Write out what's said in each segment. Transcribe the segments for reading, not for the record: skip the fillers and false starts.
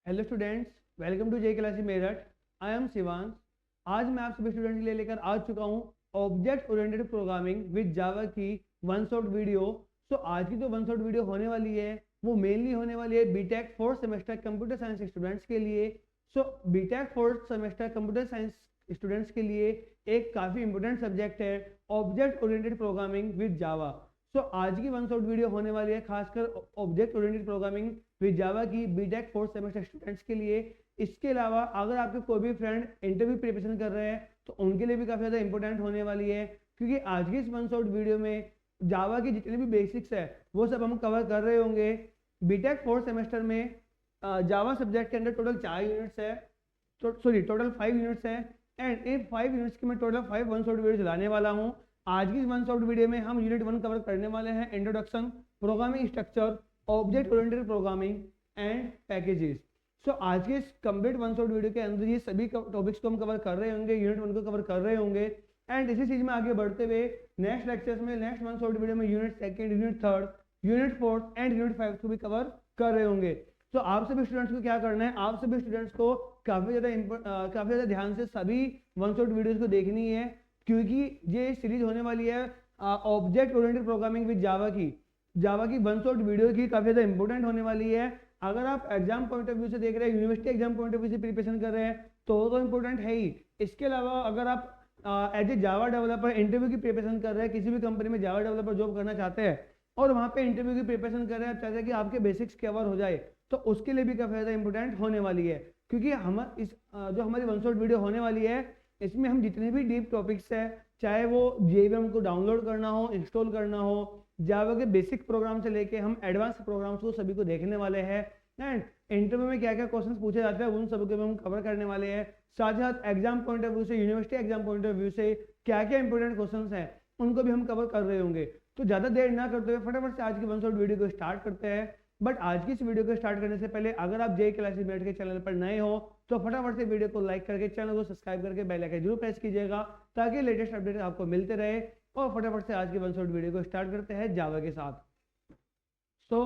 Hello students, welcome to J classes Meerut. I am Shivansh. आज मैं आप सभी स्टूडेंट के लिए लेकर आ चुका हूँ object oriented programming with Java की वन शॉट वीडियो। सो आज की जो वन शॉट वीडियो होने वाली है वो मेनली होने वाली है B Tech fourth semester computer science students के लिए। So B Tech fourth semester computer science students के लिए एक काफ़ी इंपॉर्टेंट सब्जेक्ट है object oriented programming with Java. So आज की वन शॉट वीडियो होने वाली है खासकर object oriented programming with Java की बीटेक फोर्थ सेमेस्टर स्टूडेंट्स के लिए। इसके अलावा अगर आपके कोई भी फ्रेंड इंटरव्यू प्रिपरेशन कर रहे हैं तो उनके लिए भी काफ़ी ज़्यादा इंपॉर्टेंट होने वाली है, क्योंकि आज की इस वन शॉट वीडियो में जावा की जितने भी बेसिक्स है वो सब हम कवर कर रहे होंगे। बीटेक फोर्थ सेमेस्टर में जावा सब्जेक्ट के अंदर टोटल 4 यूनिट्स है, सॉरी टोटल 5 यूनिट्स है। एंड इन 5 यूनिट्स की मैं टोटल 5 वन शॉट वीडियो चलाने वाला हूँ। आज की इस वन शॉट वीडियो में हम यूनिट 1 कवर करने वाले हैं, introduction, programming structure, object oriented programming and packages. So आज के इस कंप्लीट वन शॉट वीडियो के अंदर ये सभी टॉपिक्स को हम कवर कर रहे होंगे, यूनिट 1 को कवर कर रहे होंगे। एंड इसी चीज में आगे बढ़ते हुए नेक्स्ट लेक्चर्स में, नेक्स्ट वन शॉट वीडियो में unit 2, unit 3, unit 4 and unit 5 को भी कवर कर रहे होंगे। तो आप सभी स्टूडेंट्स को क्या करना है, आप सभी स्टूडेंट्स को काफ़ी ज़्यादा ध्यान से सभी वन शॉट वीडियोज़ को देखनी है, क्योंकि ये सीरीज होने वाली है object oriented programming with Java की वन शॉट वीडियो की काफ़ी ज़्यादा इंपॉर्टेंट होने वाली है। अगर आप एग्जाम पॉइंट ऑफ व्यू से देख रहे हैं, university exam point of view से प्रिपरेशन कर रहे हैं तो इंपॉर्टेंट है ही। इसके अलावा अगर आप as a Java developer interview की प्रिपरेशन कर रहे हैं, किसी भी कंपनी में जावा डेवलपर जॉब करना चाहते हैं और वहाँ पे इंटरव्यू की प्रिपरेशन कर रहे हैं, आप चाहते हैं कि आपके बेसिक्स कवर हो जाए, तो उसके लिए भी काफ़ी ज़्यादा इंपॉर्टेंट होने वाली है। क्योंकि हम इस जो हमारी वन शॉट वीडियो होने वाली है इसमें हम जितने भी डीप टॉपिक्स है, चाहे वो जेवीएम को डाउनलोड करना हो, इंस्टॉल करना हो, जावा के बेसिक प्रोग्राम से लेके हम एडवांस प्रोग्राम्स को सभी को देखने वाले हैं। एंड इंटरव्यू में क्या क्या क्वेश्चंस पूछे जाते हैं उन सब को हम कवर करने वाले हैं। साथ ही साथ एग्जाम पॉइंट ऑफ व्यू से, university exam point of view से क्या क्या इंपॉर्टेंट क्वेश्चंस हैं उनको भी हम कवर कर रहे होंगे। तो ज़्यादा देर ना करते हुए फटाफट से आज की वन शॉट वीडियो को स्टार्ट करते हैं। बट आज की इस वीडियो को स्टार्ट करने से पहले अगर आप जे क्लासेस मेरठ के चैनल पर नए हो तो फटाफट से वीडियो को लाइक करके चैनल को सब्सक्राइब करके बेल आइकन जरूर प्रेस कीजिएगा, ताकि लेटेस्ट अपडेट आपको मिलते रहे। और फटाफट से आज की वन शॉट वीडियो को स्टार्ट करते हैं जावा के साथ। तो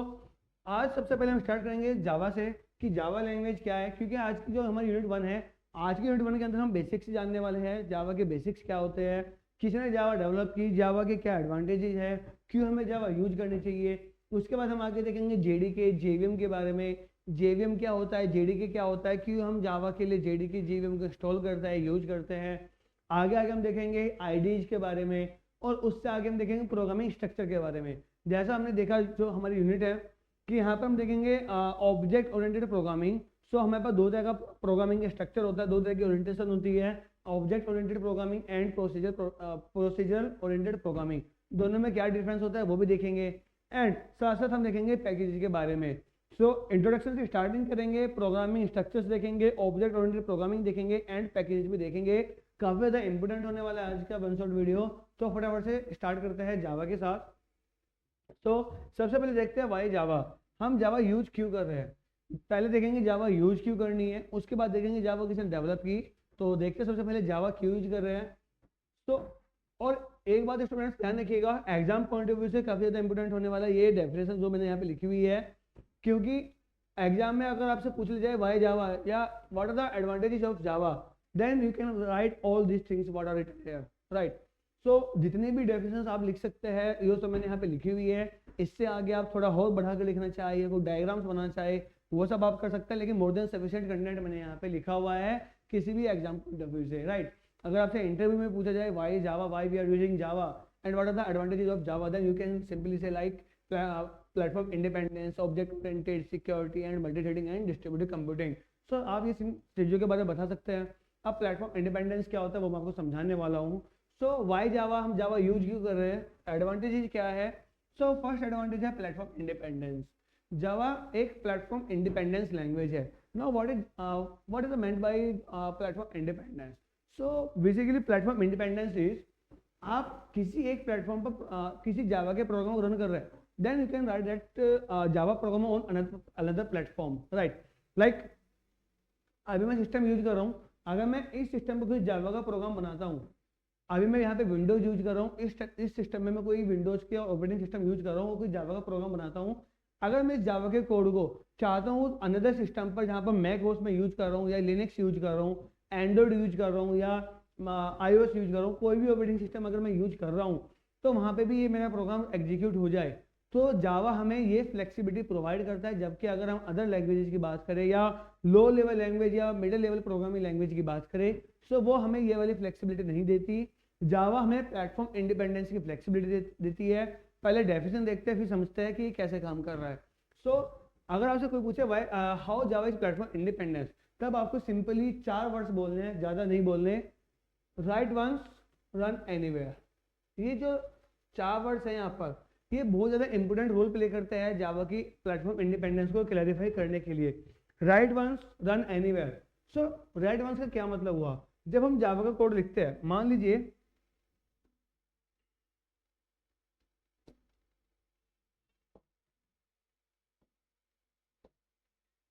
आज सबसे पहले हम स्टार्ट करेंगे जावा से कि जावा लैंग्वेज क्या है, क्योंकि आज की जो हमारी यूनिट 1 है, आज की यूनिट 1 के अंदर हम बेसिक्स जानने वाले हैं, जावा के बेसिक्स क्या होते हैं, किसने जावा डेवलप की, जावा के क्या एडवांटेजेस है, क्यों हमें जावा यूज करनी चाहिए। उसके बाद हम आगे देखेंगे जेडीके जेवीएम के बारे में, जेवीएम क्या होता है, जेडीके क्या होता है, क्यों हम जावा के लिए जेडीके जेवीएम को इंस्टॉल करते हैं, यूज करते हैं। आगे आगे हम देखेंगे आईडीज के बारे में, और उससे आगे हम देखेंगे प्रोग्रामिंग स्ट्रक्चर के बारे में। जैसा हमने देखा जो हमारी यूनिट है कि यहाँ पर हम देखेंगे ऑब्जेक्ट ओरिएंटेड प्रोग्रामिंग। सो हमारे पास दो तरह का प्रोग्रामिंग स्ट्रक्चर होता है, दो तरह की ओरिएंटेशन होती है, object oriented programming and procedure oriented programming. दोनों में क्या डिफरेंस होता है वो भी देखेंगे। एंड साथ साथ हम देखेंगे पैकेज के बारे में। सो इंट्रोडक्शन से स्टार्टिंग करेंगे, प्रोग्रामिंग स्ट्रक्चर्स देखेंगे, ऑब्जेक्ट ओरिएंटेड प्रोग्रामिंग देखेंगे एंड पैकेज भी देखेंगे। काफ़ी ज़्यादा इंपॉर्टेंट होने वाला है आज का वन शॉट वीडियो। तो फटाफट से स्टार्ट करते हैं जावा के साथ। तो सबसे पहले देखते हैं वाई जावा, हम जावा यूज क्यों कर रहे हैं। पहले देखेंगे जावा यूज क्यों करनी है, उसके बाद देखेंगे जावा किसने डेवलप की। तो देखते हैं सबसे पहले जावा क्यों यूज कर रहे हैं। तो और एक बात स्टूडेंट्स ध्यान रखिएगा, एग्जाम पॉइंट ऑफ व्यू से काफ़ी ज़्यादा इंपॉर्टेंट होने वाला है ये डेफिनेशन जो मैंने यहाँ पे लिखी हुई है, क्योंकि एग्जाम में अगर आपसे पूछ लिया जाए वाई जावा या what are the advantages of Java, then you can write all these things what are written here, right. So जितने भी डेफिनेशंस आप लिख सकते हैं ये तो मैंने यहाँ पे लिखी हुई है। इससे आगे आप थोड़ा और बढ़ा कर लिखना चाहिए, कोई डायग्राम्स बनाना चाहे वो सब आप कर सकते हैं, लेकिन मोर देन सफिशिएंट कंटेंट मैंने यहाँ पे लिखा हुआ है किसी भी एग्जाम पॉइंट ऑफ व्यू से, राइट। अगर आपसे इंटरव्यू में पूछा जाए why Java, why we are using Java and what are the advantages of Java, then you can simply say like platform independence, object oriented, security and multithreading and distributed computing. So आप ये चीज़ों के बारे में बता सकते हैं। अब प्लेटफॉर्म इंडिपेंडेंस क्या होता है वो मैं आपको समझाने वाला हूँ। सो वाई जावा, हम जावा यूज क्यों कर रहे हैं, एडवांटेजेस क्या है। सो फर्स्ट एडवांटेज है प्लेटफॉर्म इंडिपेंडेंस। जावा एक प्लेटफॉर्म इंडिपेंडेंस लैंग्वेज है। Now what is meant by platform independence. So basically platform independence is, आप किसी एक प्लेटफॉर्म पर किसी जावा के प्रोग्राम को रन कर रहे हैं, then you can write that Java program on another platform, right. Like अभी मैं सिस्टम यूज कर रहा हूँ, अगर मैं इस सिस्टम पर कोई जावा का प्रोग्राम बनाता हूँ, अभी मैं यहाँ पे विंडोज यूज कर रहा हूँ, इस सिस्टम में मैं कोई विंडोज के ऑपरेटिंग सिस्टम यूज कर रहा हूँ, कोई जावा का प्रोग्राम बनाता हूँ, अगर मैं इस जावा के कोड को चाहता हूँ अनदर सिस्टम पर, जहाँ पर मैक ओएस में यूज कर रहा हूँ या लिनक्स यूज कर रहा हूँ, एंड्रॉइड यूज कर रहा हूँ या iOS यूज कर रहा हूँ, कोई भी ऑपरेटिंग सिस्टम अगर मैं यूज कर रहा हूँ, तो वहाँ पे भी ये मेरा प्रोग्राम एग्जीक्यूट हो जाए, तो जावा हमें ये फ्लेक्सिबिलिटी प्रोवाइड करता है। जबकि अगर हम अदर लैंग्वेजेस की बात करें या लो लेवल लैंग्वेज या मिडिल लेवल प्रोग्रामिंग लैंग्वेज की बात करें, तो वो हमें ये वाली फ्लेक्सिबिलिटी नहीं देती। जावा हमें प्लेटफॉर्म इंडिपेंडेंस की फ्लेक्सिबिलिटी देती है। पहले डेफिनेशन देखते हैं, फिर समझते हैं कि कैसे काम कर रहा है। सो अगर आपसे कोई पूछे why how Java is platform independence, तब आपको सिंपली 4 वर्ड्स बोलने हैं, ज़्यादा नहीं बोलने। Write once, run anywhere. ये जो 4 वर्ड्स हैं यहाँ पर, ये बहुत ज़्यादा इंपॉर्टेंट रोल प्ले करते हैं जावा की प्लेटफॉर्म इंडिपेंडेंस को क्लैरिफाई करने के लिए। Write once, run anywhere. So write once का क्या मतलब हुआ? जब हम जावा का कोड लिखते हैं, मान लीजिए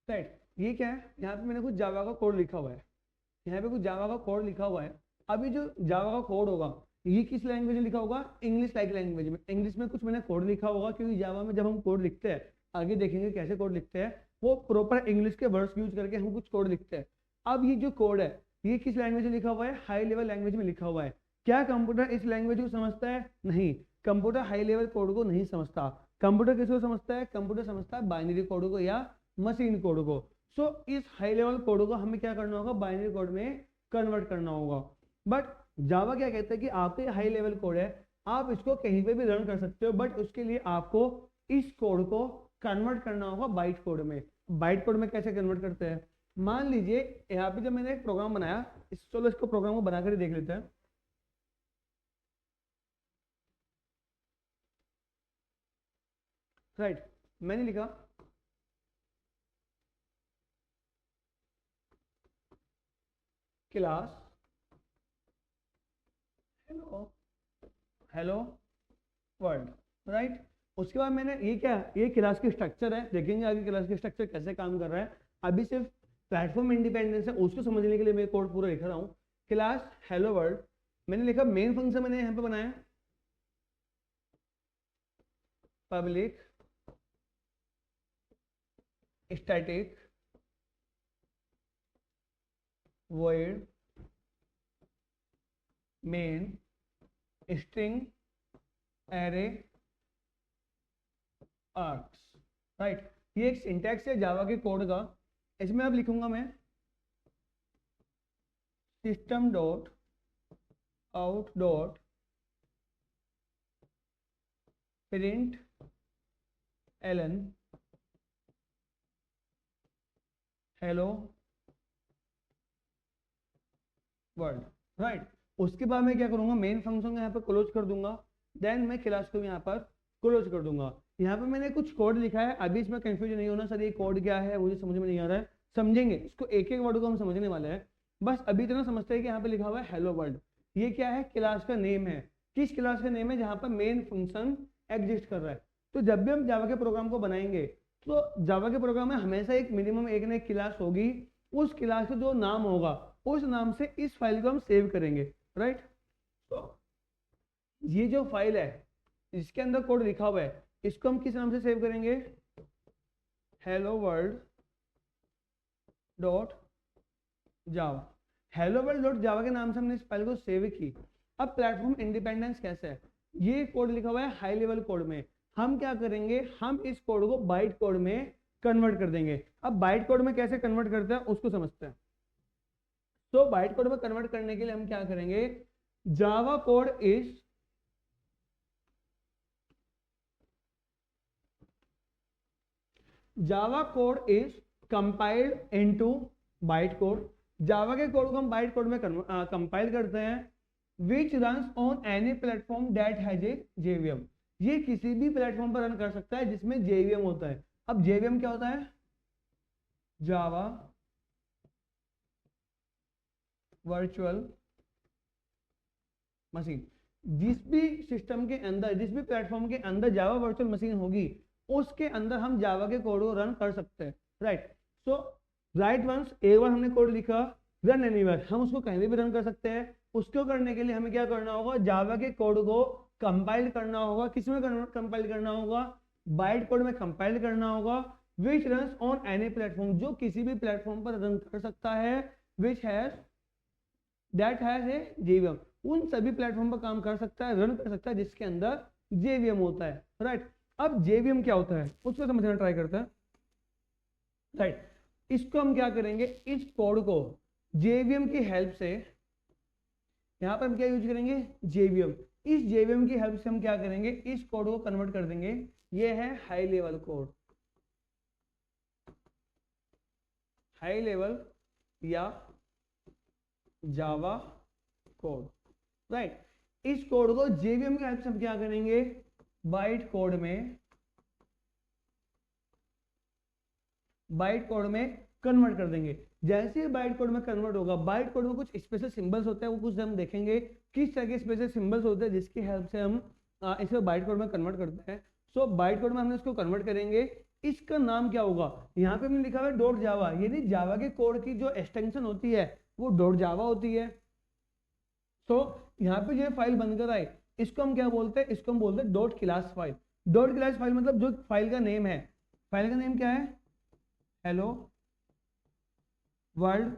राइट, ये क्या है, यहाँ पे मैंने कुछ जावा का कोड लिखा हुआ है, यहाँ पे कुछ जावा का कोड लिखा हुआ है। अभी जो जावा का कोड होगा, ये किस लैंग्वेज में लिखा होगा? इंग्लिश लाइक लैंग्वेज में। इंग्लिश में कुछ मैंने कोड लिखा होगा, क्योंकि जावा में जब हम कोड लिखते हैं, आगे देखेंगे कैसे कोड लिखते हैं, वो प्रॉपर इंग्लिश के वर्ड्स यूज करके हम कुछ कोड लिखते हैं। अब ये जो कोड है, ये किस लैंग्वेज में लिखा हुआ है? हाई लेवल लैंग्वेज में लिखा हुआ है। क्या कंप्यूटर इस लैंग्वेज को समझता है? नहीं, कंप्यूटर हाई लेवल कोड को नहीं समझता। कंप्यूटर किसको समझता है? कंप्यूटर समझता है बाइनरी कोड को या मशीन कोड को। सो इस हाई लेवल कोड को हमें क्या करना होगा? बाइनरी कोड में कन्वर्ट करना होगा। बट जावा क्या कहता है कि आपके हाई लेवल कोड है, आप इसको कहीं पे भी रन कर सकते हो, बट उसके लिए आपको इस कोड को कन्वर्ट करना होगा बाइट कोड में। बाइट कोड में कैसे कन्वर्ट करते हैं? मान लीजिए यहाँ पे जब मैंने एक प्रोग्राम बनाया, चलो इसको प्रोग्राम को बनाकर देख लेते हैं। राइट, मैंने लिखा class hello hello world. Right, उसके बाद मैंने ये क्या, ये क्लास की स्ट्रक्चर है, देखेंगे आगे क्लास की स्ट्रक्चर कैसे काम कर रहा है। अभी सिर्फ प्लेटफॉर्म इंडिपेंडेंस है, उसको समझने के लिए मैं कोड पूरा लिख रहा हूँ। क्लास हेलो वर्ल्ड मैंने लिखा, मेन फंक्शन मैंने यहाँ पे बनाया public static void main string array args। Right, ये एक सिंटैक्स है जावा के कोड का। इसमें अब लिखूंगा मैं system dot out dot print Elon hello world. Right, उसके बाद मैं क्या करूंगा? मेन फंक्शन यहाँ पर क्लोज कर दूंगा, देन मैं क्लास को यहाँ पर क्लोज कर दूंगा। यहाँ पे मैंने कुछ कोड लिखा है, अभी इसमें कंफ्यूजन नहीं होना सर ये कोड क्या है, मुझे समझ में नहीं आ रहा है। समझेंगे इसको, एक एक वर्ड को हम समझने वाले हैं। बस अभी इतना समझते हैं कि यहाँ पे लिखा हुआ है हेलो वर्ल्ड। ये क्या है? क्लास का नेम है। किस क्लास का नेम है? जहाँ पर मेन फंक्शन एग्जिस्ट कर रहा है। तो जब भी हम जावा के प्रोग्राम को बनाएंगे, तो जावा के प्रोग्राम में हमेशा एक मिनिमम एक ना एक क्लास होगी। उस क्लास का जो नाम होगा, उस नाम से इस फाइल को हम सेव करेंगे। राइट, तो ये जो फाइल है इसके अंदर कोड लिखा हुआ है, इसको हम किस नाम से सेव करेंगे? हेलो वर्ल्ड डॉट जावा। हेलो वर्ल्ड डॉट जावा के नाम से हमने इस फाइल को सेव की। अब प्लेटफॉर्म इंडिपेंडेंस कैसे है? ये कोड लिखा हुआ है हाई लेवल कोड में। हम क्या करेंगे? हम इस कोड को बाइट कोड में कन्वर्ट कर देंगे। अब बाइट कोड में कैसे कन्वर्ट करते हैं उसको समझते हैं। तो बाइट कोड में कन्वर्ट करने के लिए हम क्या करेंगे? Java code is compiled into byte code. Java के कोड को हम बाइट कोड में कंपाइल करते हैं। विच runs on any platform that has a JVM. ये किसी भी प्लेटफॉर्म पर रन कर सकता है जिसमें जेवीएम होता है। अब जेवीएम क्या होता है? Java virtual machine. जिस भी सिस्टम के अंदर, जिस भी प्लेटफॉर्म के अंदर जावा वर्चुअल मशीन होगी, उसके अंदर हम जावा के कोड को रन कर सकते हैं। राइट, सो राइट वंस, एक बार हमने कोड लिखा, रन एनीवेयर, हम उसको कहीं भी रन कर सकते हैं। उसको करने के लिए हमें क्या करना होगा? जावा के कोड को कंपाइल करना होगा। किसमें कंपाइल करना होगा? बाइट कोड में कंपाइल करना होगा, विच रन्स ऑन एनी प्लेटफॉर्म, जो किसी भी प्लेटफॉर्म पर रन कर सकता है, which has that has a JVM, उन सभी प्लेटफॉर्म पर काम कर सकता है, रन कर सकता है जिसके अंदर जेवीएम होता है, राइट। अब जेवीएम क्या होता है उसको समझना ट्राई करते हैं, राइट। इसको हम क्या करेंगे, इस कोड को जेवीएम की हेल्प से, यहां पर हम क्या यूज करेंगे, जेवीएम, इस जेवीएम की हेल्प से हम क्या करेंगे, इस कोड को कन्वर्ट कर देंगे, ये है high level code, high level या जावा कोड, राइट। इस कोड को जेवीएम की हेल्प से हम क्या करेंगे, बाइट कोड में कन्वर्ट कर देंगे। जैसे ही बाइट कोड में कन्वर्ट होगा, बाइट कोड में कुछ स्पेशल सिंबल्स होते हैं, वो कुछ हम देखेंगे किस तरह के स्पेशल सिंबल्स होते हैं जिसकी हेल्प से हम इसे बाइट कोड में कन्वर्ट करते हैं। सो बाइट कोड में हमने इसको कन्वर्ट करेंगे, इसका नाम क्या होगा, यहाँ पे हमने लिखा हुआ है डॉट जावा, यानी जावा के कोड की जो एक्सटेंशन होती है वो डॉट जावा होती है। तो यहाँ पे जो फाइल बनकर आए इसको हम क्या बोलते हैं, इसको हम बोलते हैं dot class file. Dot class file मतलब जो फाइल का नेम है, फाइल का नेम क्या है, हेलो वर्ल्ड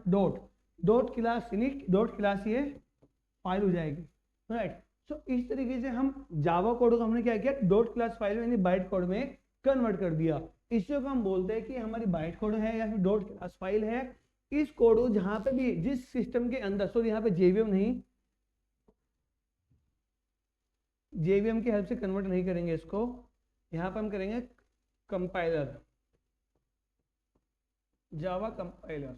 डॉट क्लास, यानी डॉट क्लास ये फाइल हो जाएगी, राइट। सो इस तरीके से हम जावा कोड को हमने क्या किया, डॉट क्लास फाइल यानी बाइट कोड में कन्वर्ट कर दिया। इसी को हम बोलते हैं कि हमारी बाइट कोड है या फिर डॉट क्लास फाइल है। इस कोड को जहां पे भी जिस सिस्टम के अंदर, सॉरी यहाँ पे जेवीएम नहीं, जेवीएम की हेल्प से कन्वर्ट नहीं करेंगे इसको, यहां पर हम करेंगे कंपाइलर, जावा कंपाइलर।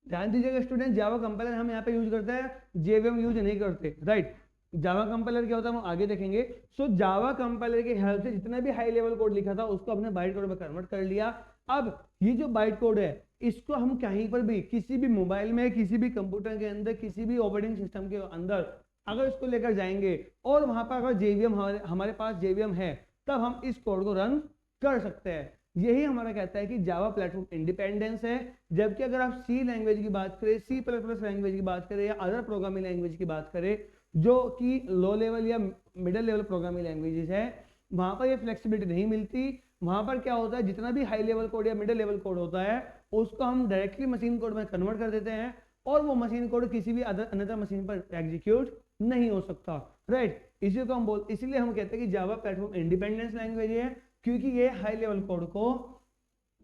ध्यान दीजिएगा स्टूडेंट, जावा कंपाइलर हम यहाँ पे यूज करते हैं, जेवीएम यूज नहीं करते, राइट। जावा कंपाइलर क्या होता है हम आगे देखेंगे। सो जावा कंपाइलर की हेल्प से जितना भी हाई लेवल कोड लिखा था उसको हमने बाइट कोड में कन्वर्ट कर लिया। अब ये जो बाइट कोड है इसको हम कहीं पर भी, किसी भी मोबाइल में, किसी भी कंप्यूटर के अंदर, किसी भी ऑपरेटिंग सिस्टम के अंदर अगर इसको लेकर जाएंगे और वहां पर अगर जेवीएम हमारे पास जेवीएम है, तब हम इस कोड को रन कर सकते हैं। यही हमारा कहता है कि जावा प्लेटफॉर्म इंडिपेंडेंस है। जबकि अगर आप सी लैंग्वेज की बात करें, सी प्लस प्लस लैंग्वेज की बात करें या अदर प्रोग्रामिंग लैंग्वेज की बात करें जो कि लो लेवल या मिडिल लेवल प्रोग्रामिंग लैंग्वेजेस है, वहां पर ये फ्लेक्सिबिलिटी नहीं मिलती। वहां पर क्या होता है, जितना भी हाई लेवल कोड या मिडिल लेवल कोड होता है उसको हम डायरेक्टली मशीन कोड में कन्वर्ट कर देते हैं और वो मशीन कोड किसी भी अनदर मशीन पर एग्जीक्यूट नहीं हो सकता, राइट। इसी को हम इसीलिए हम कहते हैं कि जावा प्लेटफॉर्म इंडिपेंडेंस लैंग्वेज है, क्योंकि ये हाई लेवल कोड को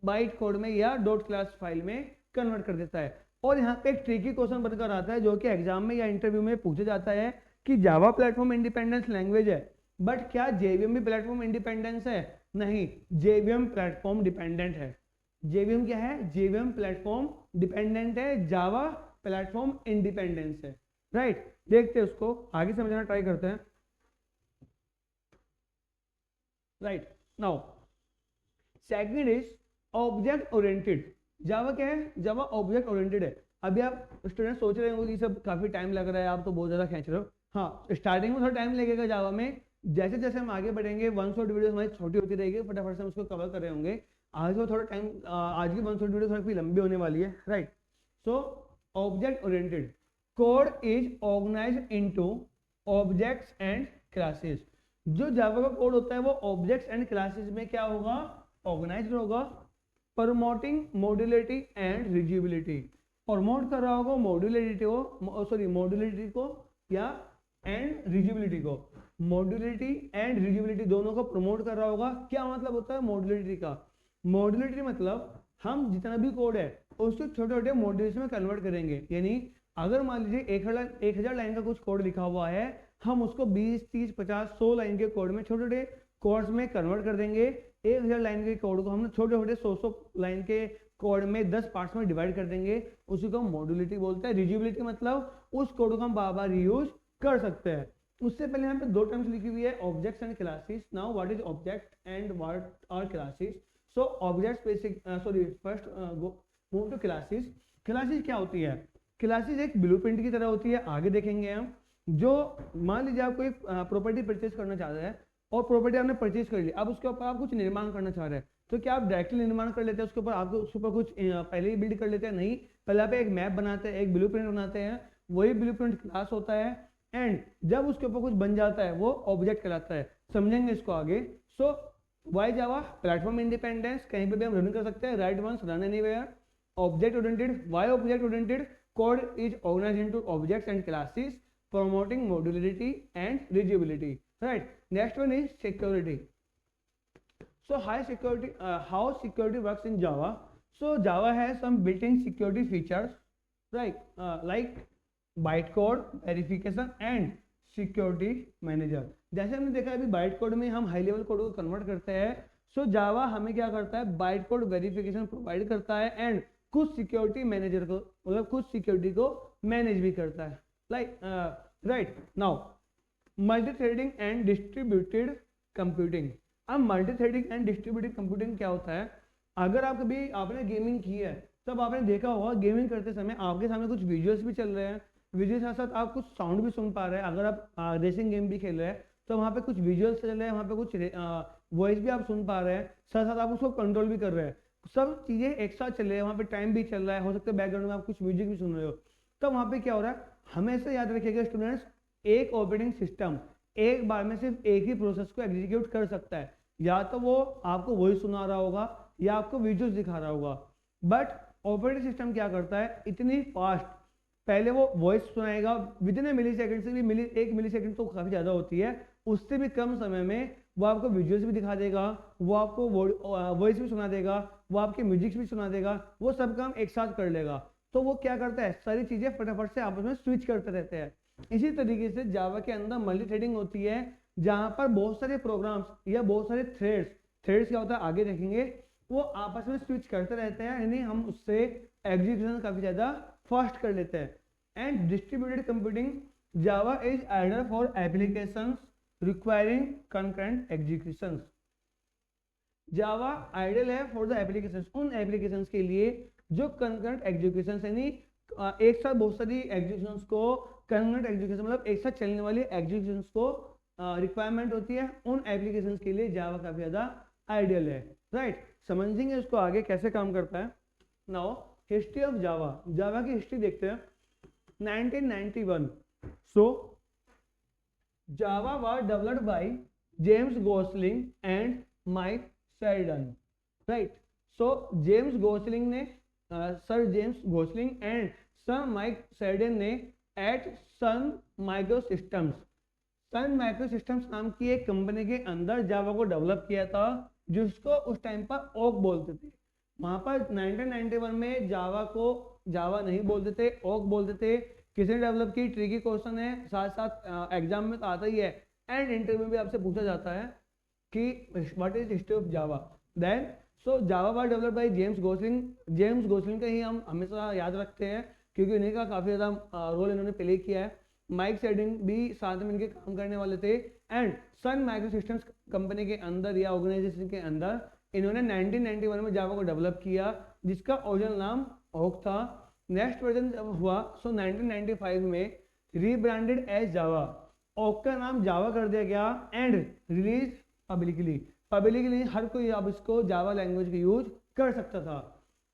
बाइट कोड में या डॉट क्लास फाइल में कन्वर्ट कर देता है। और यहाँ पे एक ट्रिकी क्वेश्चन बनकर आता है जो कि एग्जाम में या इंटरव्यू में पूछा जाता है कि जावा प्लेटफॉर्म इंडिपेंडेंस लैंग्वेज है, बट क्या जेवीएम भी प्लेटफॉर्म इंडिपेंडेंस है? नहीं, जेवीएम प्लेटफॉर्म डिपेंडेंट है। जेवीएम क्या है? जेवीएम प्लेटफॉर्म डिपेंडेंट है, जावा प्लेटफॉर्म इंडिपेंडेंस है, राइट। देखते हैं उसको आगे समझना ट्राई करते हैं, right. Now second is object oriented. Java क्या है? जावा ऑब्जेक्ट ओरिएंटेड है। अभी आप स्टूडेंट सोच रहे होंगे कि सब काफी टाइम लग रहा है, आप तो बहुत ज्यादा खींच रहे हो। हाँ, स्टार्टिंग में थोड़ा टाइम लगेगा जावा में, जैसे जैसे हम आगे बढ़ेंगे वन शॉट वीडियो हमारी छोटी होती रहेगी, फटाफट से हम उसको कवर कर रहे होंगे। आज को थोड़ा टाइम, आज की वन शॉट वीडियो थोड़ी लंबी होने वाली है, right. So object oriented code is organized into objects and classes. जो जावा का कोड होता है वो ऑब्जेक्ट्स एंड क्लासेस में क्या होगा? ऑर्गेनाइज्ड होगा, promoting modularity and reusability. Promote कर रहा होगा मॉड्यूलरिटी को, सॉरी मॉड्यूलरिटी को या एंड रीयूजेबिलिटी को। मॉड्यूलरिटी एंड रीयूजेबिलिटी दोनों को प्रमोट कर रहा होगा। क्या मतलब होता है मॉड्यूलरिटी का? मॉड्यूलरिटी मतलब हम जितना भी कोड है उसको छोटे छोटे मॉड्यूल्स में कन्वर्ट करेंगे। यानी अगर मान लीजिए 1000 लाइन का कुछ कोड लिखा हुआ है, हम उसको 20, 30, 50, 100 लाइन के कोड में छोटे छोटे कोड्स में कन्वर्ट कर देंगे। 1000 लाइन के कोड को हम छोटे छोटे 100 लाइन के कोड में 10 पार्ट्स में डिवाइड कर देंगे, उसी को हम मॉड्यूलरिटी बोलते हैं। रीयूजेबिलिटी मतलब उस कोड को हम बार बार रीयूज कर सकते हैं। उससे पहले यहाँ पे दो टर्म्स लिखी हुई है, objects and classes. Now what is object and what are classes? So objects basic, sorry first move to classes. Classes क्या होती है? क्लासेस एक ब्लूप्रिंट की तरह होती है, आगे देखेंगे हम। जो मान लीजिए आप कोई प्रॉपर्टी परचेज करना चाह रहे हैं और प्रॉपर्टी आपने परचेज कर ली, अब उसके ऊपर आप कुछ निर्माण करना चाह रहे हैं, तो क्या आप डायरेक्टली निर्माण कर लेते हैं उसके ऊपर? आपको उसके ऊपर कुछ पहले ही बिल्ड कर लेते हैं? नहीं, पहले आप एक मैप बनाते हैं, एक ब्लूप्रिंट बनाते हैं, वही ब्लूप्रिंट क्लास होता है। एंड जब उसके ऊपर कुछ बन जाता है वो ऑब्जेक्ट कहलाता है। समझेंगे इसको आगे। So why Java, platform independence, कहीं पे भी हम रन कर सकते हैं, write once, run anywhere. Object oriented, why object oriented, code is organized into objects and classes, promoting modularity and reusability, right? Next one is security. So how security works in Java. So Java has some built-in security features, right? Like bytecode verification and security manager. जैसे हमने देखा अभी bytecode में हम high level code को convert करते हैं, सो जावा हमें क्या करता है, bytecode वेरिफिकेशन प्रोवाइड करता है एंड कुछ सिक्योरिटी मैनेजर को, मतलब कुछ सिक्योरिटी को मैनेज भी करता है। Right now multi-threading and distributed computing. अब मल्टी-थ्रेडिंग एंड डिस्ट्रीब्यूटेड कंप्यूटिंग क्या होता है, अगर आप कभी आपने गेमिंग की है तब आपने देखा होगा गेमिंग करते समय आपके सामने कुछ विजुअल्स भी चल रहे हैं, विजुअल के साथ साथ आप कुछ साउंड भी सुन पा रहे हैं। अगर आप रेसिंग गेम भी खेल रहे हैं तो वहाँ पे कुछ विजुअल्स चल रहे हैं, वहाँ पे कुछ वॉइस भी आप सुन पा रहे हैं, साथ साथ आप उसको कंट्रोल भी कर रहे हैं, सब चीज़ें एक साथ चल रही है, वहाँ पे टाइम भी चल रहा है, हो सकता है बैकग्राउंड में आप कुछ म्यूजिक भी सुन रहे हो। तो वहाँ पे क्या हो रहा है, हमेशा याद रखिएगा स्टूडेंट्स, एक ऑपरेटिंग सिस्टम एक बार में सिर्फ एक ही प्रोसेस को एग्जीक्यूट कर सकता है, या तो वो आपको वॉइस सुना रहा होगा या आपको विजुअल्स दिखा रहा होगा। बट ऑपरेटिंग सिस्टम क्या करता है, इतनी फास्ट, पहले वो वॉइस सुनाएगा विद इन मिली सेकेंड से भी, एक मिली सेकेंड तो काफ़ी ज़्यादा होती है, उससे भी कम समय में वो आपको विजुअल्स भी दिखा देगा, वो आपको वॉइस भी सुना देगा, वो आपके म्यूजिक्स भी सुना देगा, वो सब काम एक साथ कर लेगा। तो वो क्या करता है, सारी चीज़ें फटाफट से आपस में स्विच करते रहते हैं। इसी तरीके से जावा के अंदर मल्टी थ्रेडिंग होती है, जहाँ पर बहुत सारे प्रोग्राम्स या बहुत सारे थ्रेड्स क्या होता है आगे देखेंगे, वो आपस में स्विच करते रहते हैं, यानी हम उससे एग्जीक्यूशन काफ़ी ज़्यादा फास्ट कर लेते हैं। And distributed computing, Java is ideal for applications requiring concurrent executions. Java ideal है फॉर द एप्लीकेशंस, उन एप्लीकेशंस के लिए जो कंकरेंट एग्जीक्यूशंस, यानी एक साथ बहुत सारी एग्जीक्यूशंस को, कंकरेंट एग्जीक्यूशन मतलब एक साथ चलने वाली एग्जीक्यूशंस को रिक्वायरमेंट होती है, उन एप्लीकेशंस के लिए जावा काफ़ी ज़्यादा आइडियल है। राइट, समझेंगे इसको आगे कैसे काम करता है। नाउ हिस्ट्री ऑफ जावा, जावा की हिस्ट्री देखते हैं। 1991, सो जावा was developed by James Gosling and Mike Sheridan, right? So James Gosling ने sir James Gosling and sir Mike Sheridan ने at Sun Microsystems, Sun Microsystems नाम की एक कंपनी के अंदर जावा को डेवलप किया था, जिसको उस टाइम पर ओक बोलते थे। वहाँ पर 1991 में जावा को जावा नहीं बोलते थे, ओक बोलते थे। किसने डेवलप की, ट्रिकी क्वेश्चन है, साथ साथ एग्जाम में तो आता ही है एंड इंटरव्यू में भी आपसे पूछा जाता है कि what is history of Java. Then so Java was developed by James Gosling, James Gosling का ही हम हमेशा याद रखते हैं क्योंकि उन्हीं का काफ़ी ज़्यादा रोल इन्होंने प्ले किया है। माइक शेरिडन भी साथ में इनके काम करने वाले थे एंड सन माइक्रोसिस्टम्स कंपनी के अंदर या ऑर्गेनाइजेशन के अंदर इन्होंने 1991 में जावा को डेवलप किया, जिसका ओरिजिनल नाम ओक था। नेक्स्ट वर्जन जब हुआ सो 1995 में रीब्रांडेड एज जावा, ओक का नाम जावा कर दिया गया एंड रिलीज पब्लिकली हर कोई अब इसको जावा लैंग्वेज का यूज कर सकता था।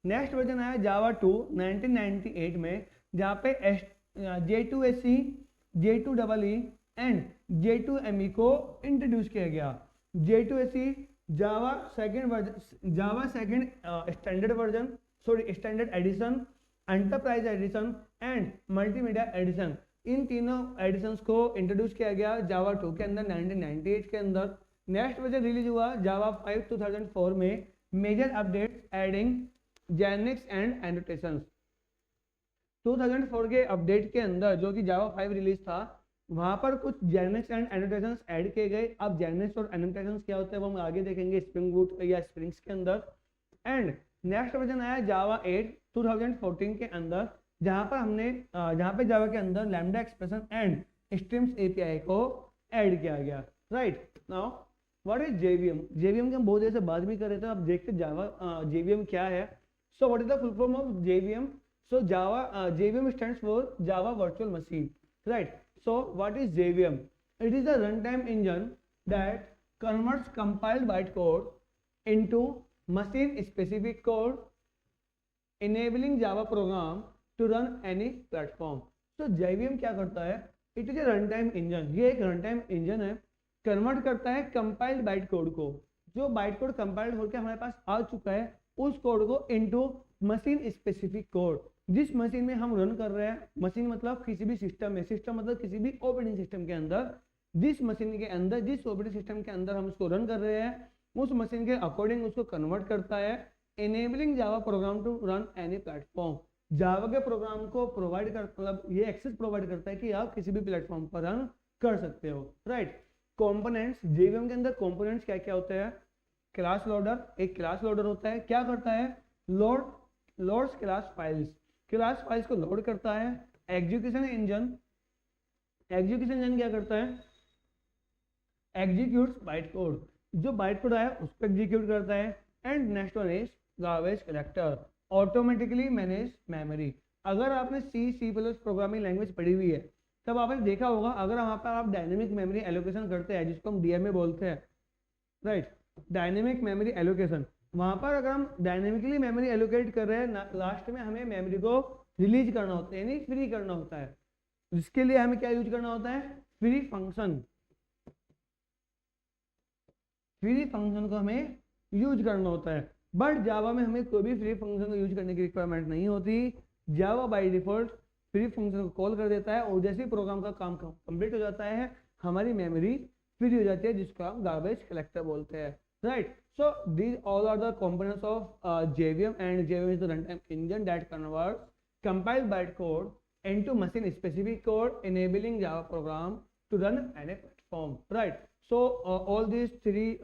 नेक्स्ट वर्जन आया जावा 2 1998 में, जहाँ पे J2SE, J2EE एंड J2ME को इंट्रोड्यूस किया गया। J2SE Java second standard version, standard edition, enterprise edition and multimedia edition, इन तीनों एडिशंस को इंट्रोड्यूस किया गया जावा 2 के अंदर 1998 के अंदर। नेक्स्ट वर्जन रिलीज हुआ जावा 5 2004 में, major updates adding generics and annotations. 2004 के अपडेट के अंदर जो कि जावा 5 रिलीज था, वहाँ पर कुछ जेनिक्स एंड एनोटेशंस ऐड किए गए। अब जेनिक्स और एनोटेशंस क्या होते हैं वो हम आगे देखेंगे स्प्रिंग बूट या स्प्रिंग्स के अंदर। एंड नेक्स्ट वर्जन आया जावा 8 2014 के अंदर, जहाँ पे जावा के अंदर lambda expression and streams API को ऐड किया गया। Right, now what is JVM, JVM की हम बहुत देर से बात भी कर रहे थे, अब देखते जावा जेवीएम क्या है। So what is the full form of JVM, so Java JVM stands for Java virtual machine. Right, so what is JVM? It is a runtime engine that converts compiled bytecode into machine specific code, enabling Java program to run any platform. So JVM क्या करता है, it is a run time engine, ये एक run time engine है, convert करता है compiled byte code को, जो बाइट कोड कंपाइल्ड होकर हमारे पास आ चुका है उस कोड को इनटू मशीन स्पेसिफिक कोड। जिस मशीन में हम रन कर रहे हैं, मशीन मतलब किसी भी सिस्टम में, सिस्टम मतलब किसी भी ऑपरेटिंग सिस्टम के अंदर, जिस मशीन के अंदर, जिस ऑपरेटिंग सिस्टम के अंदर हम उसको रन कर रहे हैं उस मशीन के अकॉर्डिंग उसको कन्वर्ट करता है, enabling Java program to run any platform. Java के प्रोग्राम को प्रोवाइड कर, मतलब ये एक्सेस प्रोवाइड करता है कि आप किसी भी प्लेटफॉर्म पर रन कर सकते हो, राइट। कंपोनेंट्स, जेवीएम के अंदर कंपोनेंट्स क्या क्या होते हैं? क्लास लोडर, एक क्लास लोडर होता है, क्या करता है? लोड्स क्लास फाइल्स को लोड करता है। एग्जीक्यूशन इंजन क्या करता है? एग्जीक्यूट्स बाइट कोड, जो बाइट कोड आया उसको एग्जीक्यूट करता है। And next one is garbage collector, automatically manage memory. अगर आपने सी प्लस प्रोग्रामिंग लैंग्वेज पढ़ी हुई है तब आपने देखा होगा, अगर वहाँ पर आप डायनेमिक मेमोरी एलोकेशन करते हैं जिसको हम डीएमए बोलते हैं, राइट, डायनेमिक मेमोरी एलोकेशन, वहाँ पर अगर हम डायनेमिकली मेमोरी एलोकेट कर रहे हैं, लास्ट में हमें मेमोरी को रिलीज करना होता है, यानी फ्री करना होता है, जिसके लिए हमें क्या यूज करना होता है? फ्री फंक्शन को हमें यूज करना होता है। बट जावा में हमें कोई भी फ्री फंक्शन को यूज करने की रिक्वायरमेंट नहीं होती। जावा बाय डिफॉल्ट फ्री फंक्शन को कॉल कर देता है और जैसे ही प्रोग्राम का काम कंप्लीट हो जाता है हमारी मेमोरी फ्री हो जाती है, जिसको हम गार्बेज कलेक्टर बोलते हैं, right. So these all are the components of JVM, and JVM is the runtime engine that converts compiled byte code into machine specific code, enabling Java program to run any platform, right. So all these three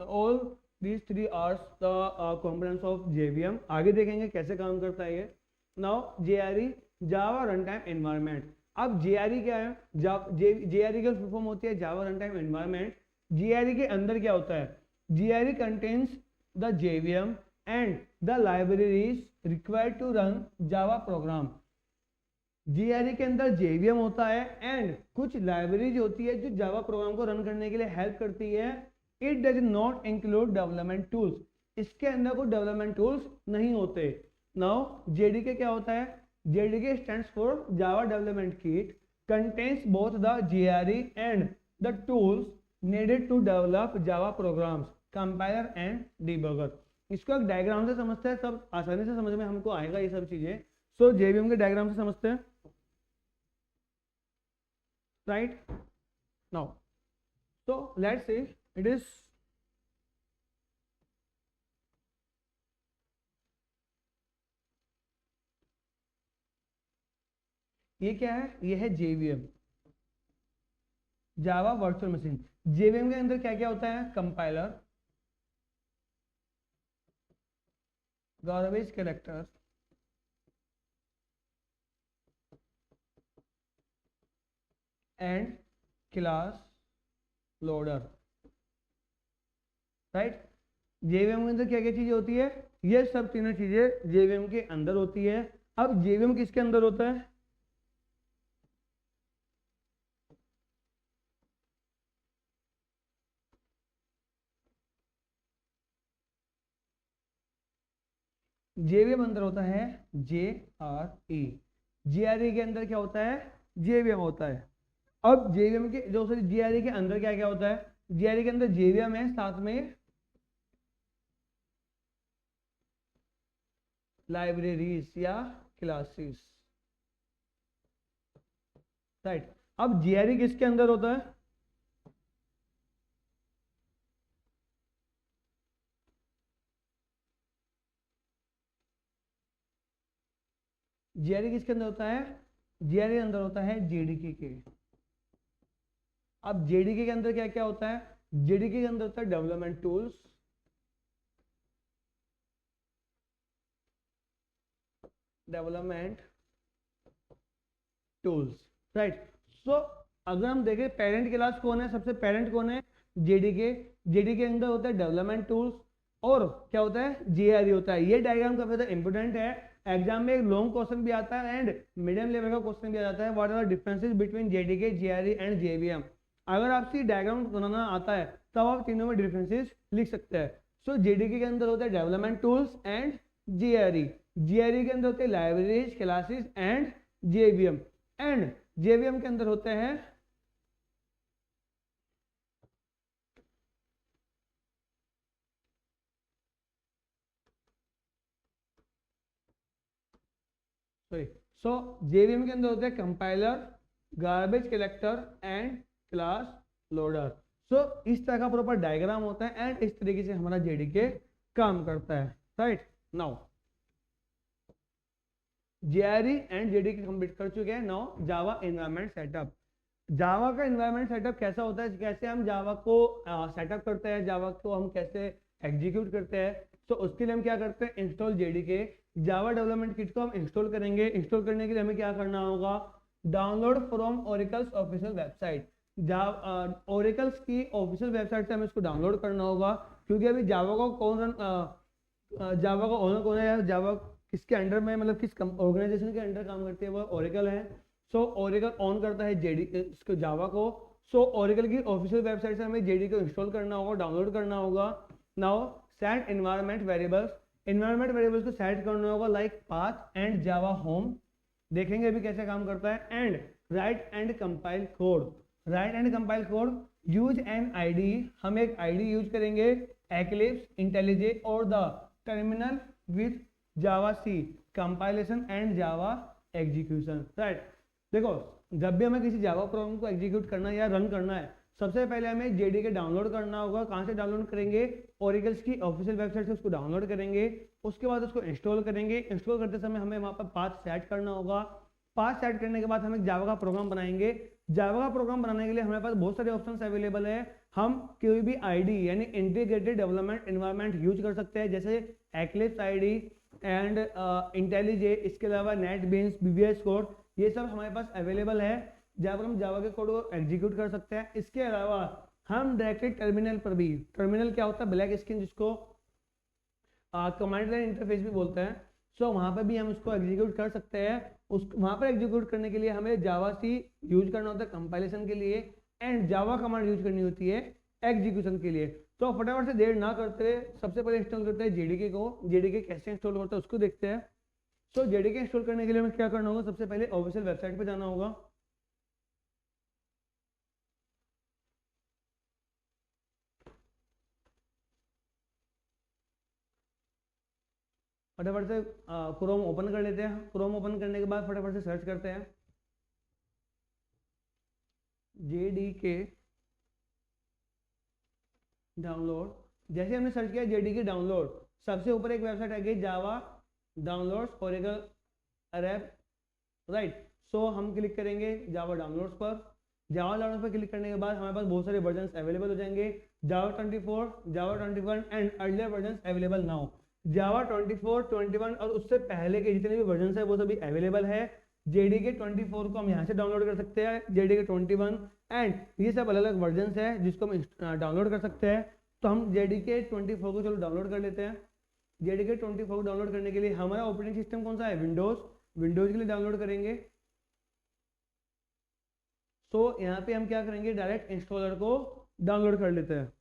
are the components of JVM. आगे देखेंगे कैसे काम करता है ये। Now JRE, Java Runtime Environment। अब JRE क्या है? JRE की फुल फॉर्म होती है जावा रन टाइम एनवायरमेंट। JRE के अंदर क्या होता है? JRE contains the JVM and the libraries required to run Java program। JRE के अंदर JVM होता है एंड कुछ लाइब्रेरीज होती है जो जावा प्रोग्राम को रन करने के लिए हेल्प करती है। It does not include development tools, इसके अंदर कोई डेवलपमेंट टूल्स नहीं होते। नाउ JDK क्या होता है? JDK stands for Java Development Kit, contains both the JRE and the tools needed to develop Java programs, compiler and debugger। इसको एक डायग्राम से समझते हैं, सब आसानी से समझ में हमको आएगा ये सब चीजें। सो JVM के डायग्राम से समझते हैं, right. Now so let's see it is ये क्या है? ये है JVM, Java virtual machine. JVM के अंदर क्या क्या होता है? Compiler, garbage collector, and class loader, right. JVM के अंदर क्या क्या चीजें होती है? ये सब तीनों चीजें JVM के अंदर होती है। अब JVM किसके अंदर होता है? JVM अंदर होता है JRE। JRE के अंदर क्या होता है? JVM होता है। अब JVM के जो JRE के अंदर क्या क्या होता है? JRE के अंदर JVM है, साथ में लाइब्रेरीज या क्लासेस, राइट। अब JRE किसके अंदर होता है? JRE किसके अंदर होता है? JRE अंदर होता है JDK के। अब JDK के अंदर क्या क्या होता है? JDK के अंदर होता है डेवलपमेंट टूल्स, राइट। सो अगर हम देखें पेरेंट क्लास कौन है, सबसे पेरेंट कौन है? JDK। JDK के अंदर होता है डेवलपमेंट टूल्स और क्या होता है? JRE होता है। ये डायग्राम काफी ज्यादा इंपोर्टेंट है, एग्जाम में एक लॉन्ग क्वेश्चन भी आता है एंड मीडियम लेवल का क्वेश्चन भी आ जाता है। What are the differences between JDK, JRE and JVM। अगर आपसे डायग्राम बनाना आता है तब आप तीनों में डिफरेंसेस लिख सकते हैं। सो JDK के अंदर होता है development tools and JRE। JRE के अंदर होते हैं libraries, classes and JVM। And JVM के अंदर होते हैं सॉरी, सो जेवीएम के अंदर होते हैं compiler, garbage collector and class loader. So इस तरह का प्रॉपर डायग्राम होता है एंड इस तरीके से हमारा जेडीके काम करता है। Right now JRE and JDK complete कर चुके हैं। नाउ जावा एनवायरनमेंट सेटअप। जावा का एनवायरनमेंट सेटअप कैसा होता है, कैसे हम जावा को सेटअप करते हैं, जावा को हम कैसे एग्जीक्यूट करते हैं। तो उसके लिए हम क्या करते हैं, install JDK. Java development kit को हम इंस्टॉल करेंगे। इंस्टॉल करने के लिए हमें क्या करना होगा, download from oracles official website. Oracles की ऑफिशियल वेबसाइट से हमें इसको डाउनलोड करना होगा, क्योंकि अभी जावा को कौन जावा का ओनर कौन है, या जावा किसके अंडर में, मतलब किस ऑर्गेनाइजेशन के अंडर काम करती है, वो ओरेकल है। सो ओरेकल ऑन करता है जेडी इसको, जावा को। सो ओरेकल की ऑफिशियल वेबसाइट से हमें जेडी को इंस्टॉल करना होगा, डाउनलोड करना होगा। Now set environment variables. Environment variables को सेट करना होगा like path and Java home. देखेंगे अभी कैसे काम करता है। And write and compile code. Write and compile code, use an IDE. हम एक आईडी यूज करेंगे, एक्लिप्स, इंटेलिजे और the terminal with javac compilation and Java execution. Right, देखो जब भी हमें किसी जावा प्रोग्राम को एग्जीक्यूट करना है या रन करना है, सबसे पहले हमें जेडीके डाउनलोड करना होगा। कहाँ से डाउनलोड करेंगे, ओरेकल्स की ऑफिशियल वेबसाइट से उसको डाउनलोड करेंगे। उसके बाद उसको इंस्टॉल करेंगे। इंस्टॉल करते समय हमें वहाँ पर पाथ सेट करना होगा। पाथ सेट करने के बाद हम एक जावा का प्रोग्राम बनाएंगे। जावा का प्रोग्राम बनाने के लिए हमारे पास बहुत सारे ऑप्शंस अवेलेबल है। हम कोई भी आईडी यानी इंटीग्रेटेड डेवलपमेंट एनवायरनमेंट यूज कर सकते हैं, जैसे एक्लिप्स आईडी एंड इंटेलिजे। इसके अलावा नेटबीन्स, बीवीएस कोड, ये सब हमारे पास अवेलेबल है, जहाँ पर हम जावा के कोड को एग्जीक्यूट कर सकते हैं। इसके अलावा हम डायरेक्टली टर्मिनल पर भी, टर्मिनल क्या होता है, ब्लैक स्क्रीन जिसको कमांड लाइन इंटरफेस भी बोलते हैं। सो वहाँ पर भी हम उसको एग्जीक्यूट कर सकते हैं। उस वहाँ पर एग्जीक्यूट करने के लिए हमें जावा सी यूज करना होता है कंपाइलेशन के लिए, एंड जावा कमांड यूज करनी होती है एग्जीक्यूशन के लिए। तो फटाफट से देर ना करते हुए सबसे पहले इंस्टॉल करते हैं जेडीके को। जेडीके कैसे इंस्टॉल होता है उसको देखते हैं। सो जेडीके इंस्टॉल करने के लिए हमें क्या करना होगा, सबसे पहले ऑफिशियल वेबसाइट पे जाना होगा। फटाफट से क्रोम ओपन कर लेते हैं। क्रोम ओपन करने के बाद फटाफट से सर्च करते हैं जेडीके डाउनलोड। जैसे हमने सर्च किया जेडीके डाउनलोड, सबसे ऊपर एक वेबसाइट आ गई जावा डाउनलोड्स ओरेकल अरैप। राइट, सो हम क्लिक करेंगे जावा डाउनलोड्स पर। जावा डाउनलोड पर क्लिक करने के बाद हमारे पास बहुत सारे वर्जन अवेलेबल हो जाएंगे, Java 24, Java 21 and earlier version available now. Java 24, 21 और उससे पहले के जितने भी वर्जन है वो सभी अवेलेबल है। जेडीके 24 को हम यहाँ से डाउनलोड कर सकते हैं, जेडीके 21 एंड ये सब अलग अलग वर्जन है जिसको हम डाउनलोड कर सकते हैं। तो हम जेडीके 24 को चलो डाउनलोड कर लेते हैं। जेडीके 24 को डाउनलोड करने के लिए हमारा ऑपरेटिंग सिस्टम कौन सा है, विंडोज। विंडोज के लिए डाउनलोड करेंगे। सो यहाँ पे हम क्या करेंगे, डायरेक्ट इंस्टॉलर को डाउनलोड कर लेते हैं।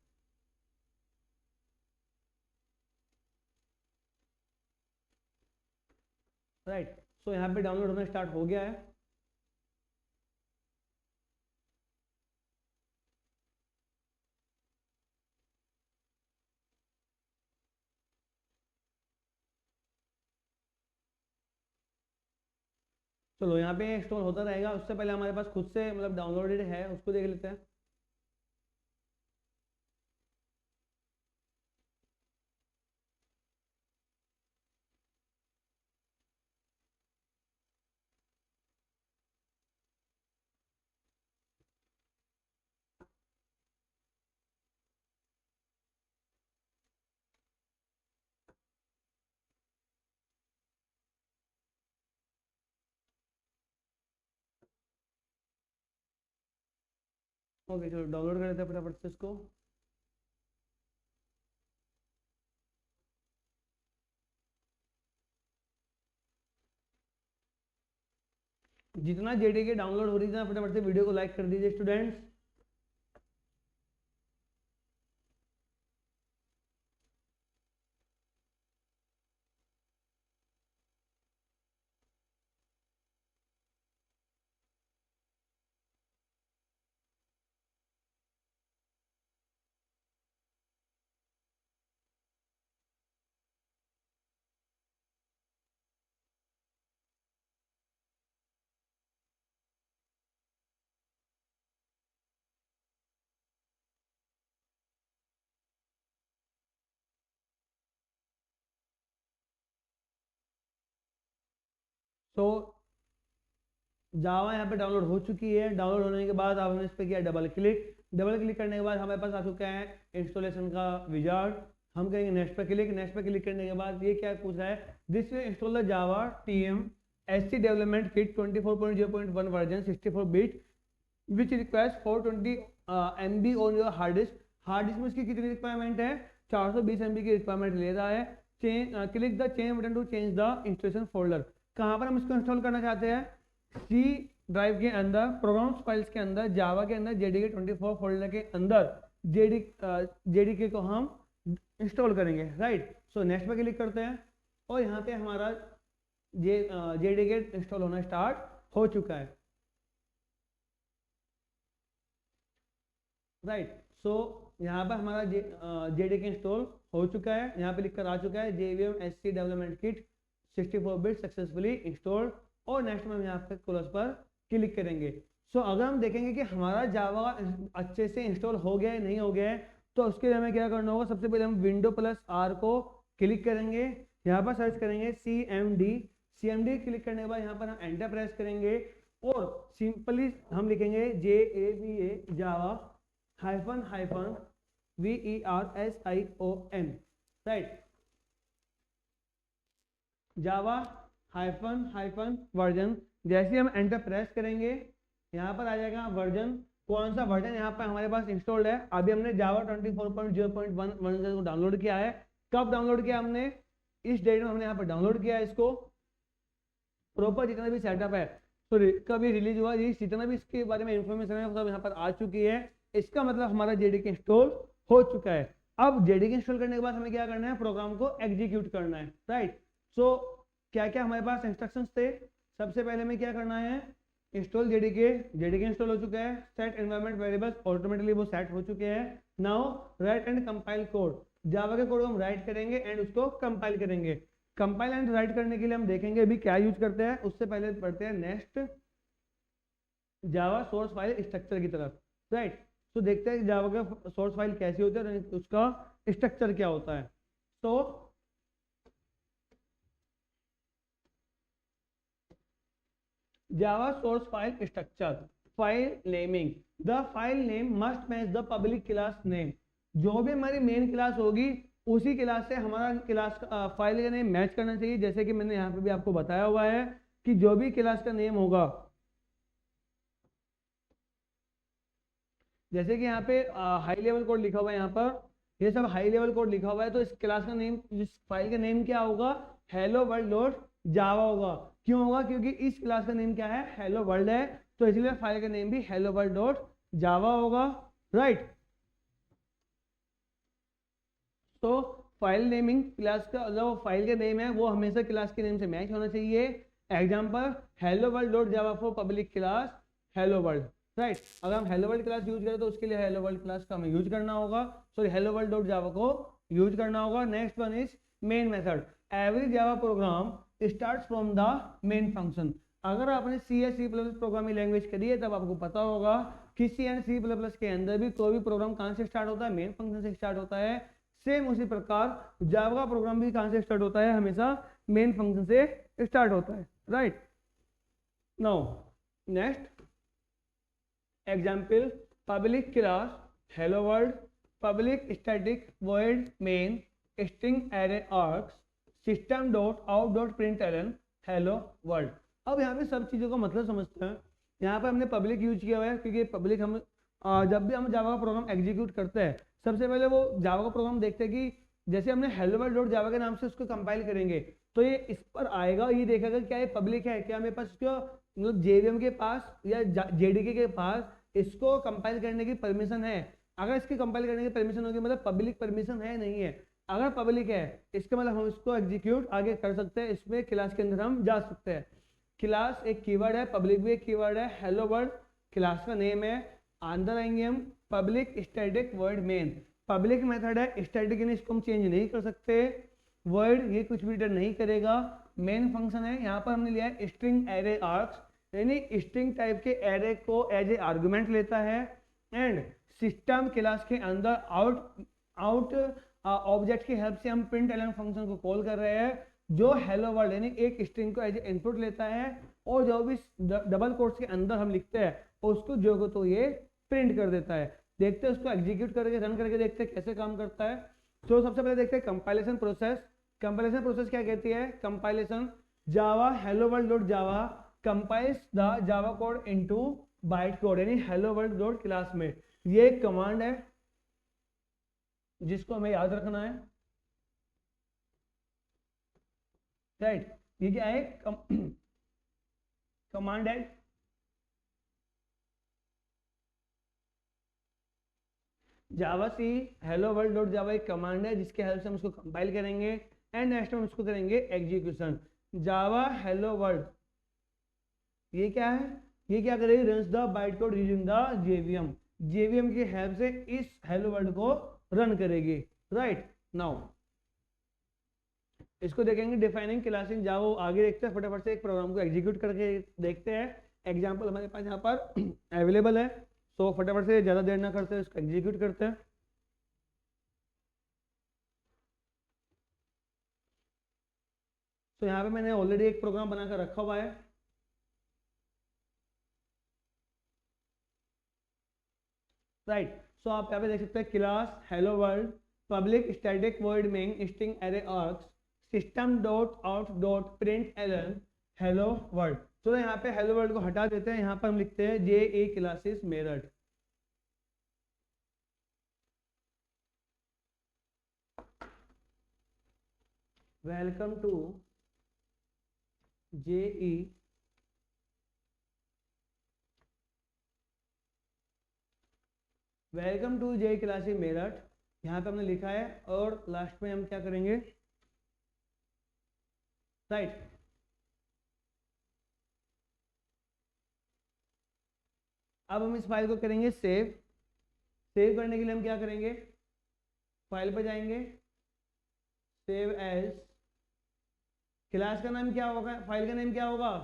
राइट, सो यहाँ पे डाउनलोड होना स्टार्ट हो गया है। चलो यहाँ पे इंस्टॉल होता रहेगा, उससे पहले हमारे पास खुद से मतलब डाउनलोडेड है, उसको देख लेते हैं। ओके चलो डाउनलोड कर लेते हैं फटाफट से इसको। जितना जेडीके डाउनलोड हो रही है फटाफट से वीडियो को लाइक कर दीजिए स्टूडेंट्स। तो जावा यहाँ पे डाउनलोड हो चुकी है। डाउनलोड होने के बाद आपने इस पर किया डबल क्लिक करने के बाद हमारे पास आ चुका है इंस्टॉलेशन का विजार्ड। हम करेंगे नेक्स्ट पर क्लिक करने के बाद ये क्या पूछ रहा है, this will install the Java TM SC development kit 24.0.1 version 64 bit which requires 420 MB on your hard disk. Hard disk में इसकी कितनी रिक्वायरमेंट है, 420 MB की रिक्वायरमेंट ले रहा है। Click the change button to change the installation folder. कहाँ पर हम इसको इंस्टॉल करना चाहते हैं, सी ड्राइव के अंदर, प्रोग्राम्स फाइल्स के अंदर, जावा के अंदर JDK 24 फोल्डर के अंदर JDK को हम इंस्टॉल करेंगे, राइट। सो नेक्स्ट पे क्लिक करते हैं और यहाँ पे हमारा JDK इंस्टॉल होना स्टार्ट हो चुका है, राइट। सो यहाँ पर हमारा JDK इंस्टॉल हो चुका है, यहाँ पे लिखकर आ चुका है JVM SC development kit 64 bit successfully installed. और नेक्स्ट में हम यहाँ पे क्लोज पर क्लिक करेंगे। सो अगर हम देखेंगे कि हमारा जावा अच्छे से इंस्टॉल हो गया है नहीं हो गया है, तो उसके लिए हमें क्या करना होगा, सबसे पहले हम Windows+R को क्लिक करेंगे, यहाँ पर सर्च करेंगे CMD क्लिक करने के बाद यहाँ पर हम एंटर प्रेस करेंगे और सिंपली हम लिखेंगे JAVA जावा VERSION, राइट। जावा वर्जन, जैसे हम एंटर प्रेस करेंगे यहाँ पर आ जाएगा वर्जन। कौन सा वर्जन यहाँ पर हमारे पास इंस्टॉल्ड है, अभी हमने जावा 24.0.1 को डाउनलोड किया है। कब डाउनलोड किया हमने, इस डेट में हमने यहाँ पर डाउनलोड किया है इसको। प्रॉपर जितना भी सेटअप है, सॉरी कभी रिलीज हुआ, जितना भी इसके बारे में इंफॉर्मेशन है सब यहाँ पर आ चुकी है। इसका मतलब हमारा JDK इंस्टॉल हो चुका है। अब JDK इंस्टॉल करने के बाद हमें क्या करना है, प्रोग्राम को एग्जीक्यूट करना है, राइट। सो क्या क्या हमारे पास इंस्ट्रक्शंस थे, सबसे पहले में क्या करना है, इंस्टॉल JDK इंस्टॉल हो चुका है। सेट एनवायरनमेंट वेरिएबल्स ऑटोमेटिकली वो सेट हो चुके हैं। Now write and compile code, Java के कोड को हम राइट करेंगे एंड उसको कंपाइल करेंगे। कंपाइल एंड राइट करने के लिए हम देखेंगे अभी क्या यूज करते हैं, उससे पहले पढ़ते हैं next Java source file structure की तरफ, राइट। तो देखते हैं जावा का सोर्स फाइल कैसी होती है और उसका स्ट्रक्चर क्या होता है। तो Java source file structure, file naming, the file name must match the public class name. जो भी हमारी मेन क्लास होगी उसी क्लास से हमारा क्लास फाइल का नेम मैच करना चाहिए। जैसे कि मैंने यहाँ पे भी आपको बताया हुआ है कि जो भी क्लास का नेम होगा, जैसे कि यहाँ पे हाई लेवल कोड लिखा हुआ है, यहाँ पर ये सब हाई लेवल कोड लिखा हुआ है, तो इस क्लास का नेम, इस फाइल का नेम क्या होगा, हेलो वर्ल्ड डॉट जावा होगा। क्यों होगा, क्योंकि इस क्लास का नेम क्या है, हेलो वर्ल्ड है, तो इसलिए फाइल का नेम भी हेलो वर्ल्ड डॉट जावा होगा, राइट। तो फाइल नेमिंग, क्लास का जो फाइल का नेम है वो हमेशा क्लास के नेम से मैच होना चाहिए। Example hello world dot Java for public class hello world, right. अगर हम हेलो वर्ल्ड क्लास यूज करें तो उसके लिए हेलो वर्ल्ड क्लास का हमें यूज करना होगा, सॉरी हेलो वर्ल्ड डॉट जावा को यूज करना होगा। Next one is main method, every Java program starts from the main function. अगर आपने C++ प्रोग्रामिंग लैंग्वेज करी है तब आपको पता होगा कि C++ के अंदर भी कोई भी प्रोग्राम कहाँ से स्टार्ट होता है, मेन फंक्शन से स्टार्ट होता है। सेम उसी प्रकार जावा का प्रोग्राम भी कहाँ से स्टार्ट होता है, हमेशा मेन फंक्शन से स्टार्ट होता है, right. Now next example, public class hello world, public static void main string array args system dot out dot println hello world. अब यहाँ पे सब चीज़ों का मतलब समझते हैं। यहाँ पे हमने पब्लिक यूज किया हुआ है क्योंकि पब्लिक हम जब भी हम जावा का प्रोग्राम एग्जीक्यूट करते हैं सबसे पहले वो जावा का प्रोग्राम देखते हैं कि जैसे हमने हेलो वर्ल्ड डॉट जावा के नाम से उसको कंपाइल करेंगे तो ये इस पर आएगा, ये देखेगा क्या ये पब्लिक है, क्या मेरे पास इसको मतलब JVM के पास या JDK के पास इसको कंपाइल करने की परमिशन है। अगर इसकी कंपाइल करने की परमिशन होगी मतलब पब्लिक परमिशन है नहीं है। अगर पब्लिक है इसका मतलब हम इसको एग्जीक्यूट आगे कर सकते हैं, इसमें क्लास के अंदर हम जा सकते हैं। क्लास एक कीवर्ड है, पब्लिक भी एक कीवर्ड है, हेलो वर्ल्ड क्लास का नेम है। अंदर आएंगे हम public static word main, public method है, स्टैटिक यानी इसको हम चेंज नहीं कर सकते, वर्ड ये कुछ भी रिटर्न नहीं करेगा। मेन फंक्शन है, यहाँ पर हमने लिया है स्ट्रिंग एरे आर्क्स यानी स्ट्रिंग टाइप के एरे को एज ए आर्गुमेंट लेता है। एंड सिस्टम क्लास के अंदर आउट ऑब्जेक्ट की हेल्प से हम प्रिंटलन फंक्शन को कॉल कर रहे हैं। जो हेलो वर्ल्ड यानी एक स्ट्रिंग को एज ए इनपुट लेता है और जो भी डबल कोट्स के अंदर हम लिखते हैं उसको जो को तो ये प्रिंट कर देता है। देखते हैं उसको एग्जीक्यूट करके रन करके देखते हैं कैसे काम करता है। तो सबसे पहले देखते हैं कंपाइलेशन प्रोसेस। कंपाइलेशन प्रोसेस क्या कहती है? Compilation Java hello world dot Java compiles the Java code into byte code यानी हेलो वर्ल्ड डॉट क्लास में। ये एक कमांड है जिसको हमें याद रखना है, राइट। ये क्या है? कमांड है जावा सी हेलो वर्ल्ड डॉट जावा एक कमांड है जिसके हेल्प से हम उसको कंपाइल करेंगे एंड नेक्स्ट हम उसको करेंगे एग्जीक्यूशन। जावा हेलो वर्ल्ड ये क्या है? ये क्या करेगी? Runs the byte code using the JVM. JVM की हेल्प से इस हेलो वर्ल्ड को रन करेगी, राइट। नाउ इसको देखेंगे डिफाइनिंग क्लासिंग जावा। आगे देखते हैं, फटाफट से एक प्रोग्राम को एग्जीक्यूट करके देखते हैं। एग्जाम्पल हमारे पास यहाँ पर अवेलेबल है, तो फटाफट से ज़्यादा देर ना करते हैं इसको एग्जीक्यूट करते हैं। तो यहाँ पे मैंने ऑलरेडी एक प्रोग्राम बनाकर रखा हुआ है, राइट। सो आप यहाँ पे देख सकते हैं class hello world public static void main string array args system dot out dot print Elon hello world. तो यहाँ पे हेलो वर्ल्ड को हटा देते हैं, यहाँ पर हम लिखते हैं J A classes Meerut. Welcome to JE welcome to J classes Meerut. यहाँ पे हमने लिखा है और लास्ट में हम क्या करेंगे, राइट। अब हम इस फाइल को करेंगे सेव। सेव करने के लिए हम क्या करेंगे, फाइल पर जाएंगे, सेव एज। क्लास का नाम क्या होगा? फाइल का नाम क्या होगा?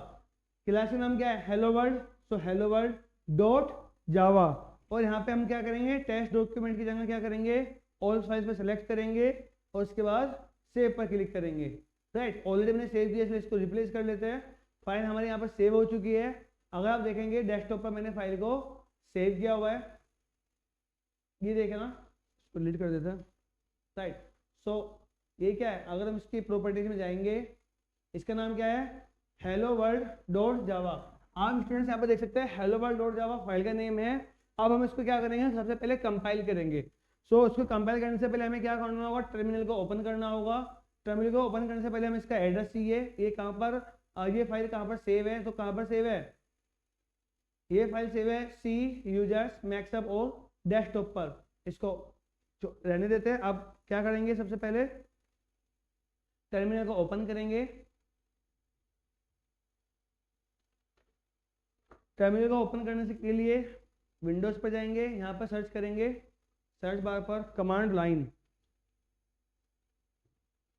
क्लास का नाम क्या है? Hello world. So hello world dot जावा। और यहाँ पे हम क्या करेंगे, टेस्ट डॉक्यूमेंट की जगह क्या करेंगे, ऑल फाइल्स पे सेलेक्ट करेंगे और उसके बाद सेव पर क्लिक करेंगे, राइट। ऑलरेडी मैंने सेव किया इसलिए इसको रिप्लेस कर लेते हैं। फाइल हमारे यहाँ पर सेव हो चुकी है। अगर आप देखेंगे डेस्कटॉप पर मैंने फाइल को सेव किया हुआ है, ये देखे ना, इसको डिलीट कर देते हैं, राइट। सो ये क्या है? अगर हम इसकी प्रॉपर्टीज में जाएंगे, इसका नाम क्या है? हेलो वर्ल्ड डॉट जावा। आप स्टूडेंट्स यहाँ पर देख सकते हैं hello world dot Java file का नेम है। अब हम इसको क्या करेंगे, सबसे पहले कंपाइल करेंगे। सो इसको कंपाइल करने से पहले हमें क्या करना होगा, टर्मिनल को ओपन करना होगा। टर्मिनल को ओपन करने से पहले हम इसका एड्रेस चाहिए, ये कहाँ पर, ये फाइल कहाँ पर सेव है, तो कहाँ पर सेव है, ये फाइल सेव है सी यूजर्स मैक्सअप और डेस्कटॉप पर। इसको रहने देते हैं। अब क्या करेंगे, सबसे पहले टर्मिनल को ओपन करेंगे। टर्मिनल को ओपन करने के लिए विंडोज पर जाएंगे, यहाँ पर सर्च करेंगे, सर्च बार पर कमांड लाइन।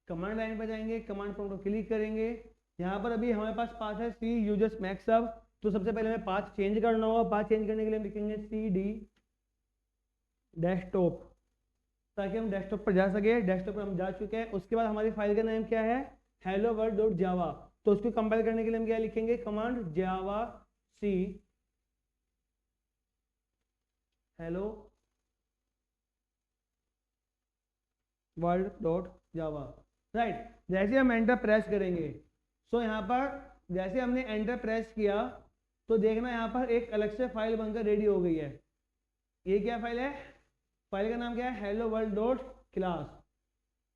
कमांड लाइन पर जाएंगे, कमांड प्रॉम्प्ट को क्लिक करेंगे। यहाँ पर अभी हमारे पास पाथ है सी यूजर्स मैक्सअप, तो सबसे पहले हमें पाथ चेंज करना होगा। पाथ चेंज करने के लिए हम लिखेंगे सी डी डेस्कटॉप, ताकि हम डेस्कटॉप पर जा सके। डेस्कटॉप पर हम जा चुके हैं। उसके बाद हमारी फाइल का नाम क्या है, हेलो वर्ल्ड डॉट जावा। तो उसको कंपाइल करने के लिए हम क्या लिखेंगे, command Java C hello world dot Java, right. जैसे हम एंटर प्रेस करेंगे, सो यहाँ पर जैसे हमने एंटर प्रेस किया तो देखना यहाँ पर एक अलग से फाइल बनकर रेडी हो गई है। ये क्या फाइल है? फाइल का नाम क्या है, hello world dot class.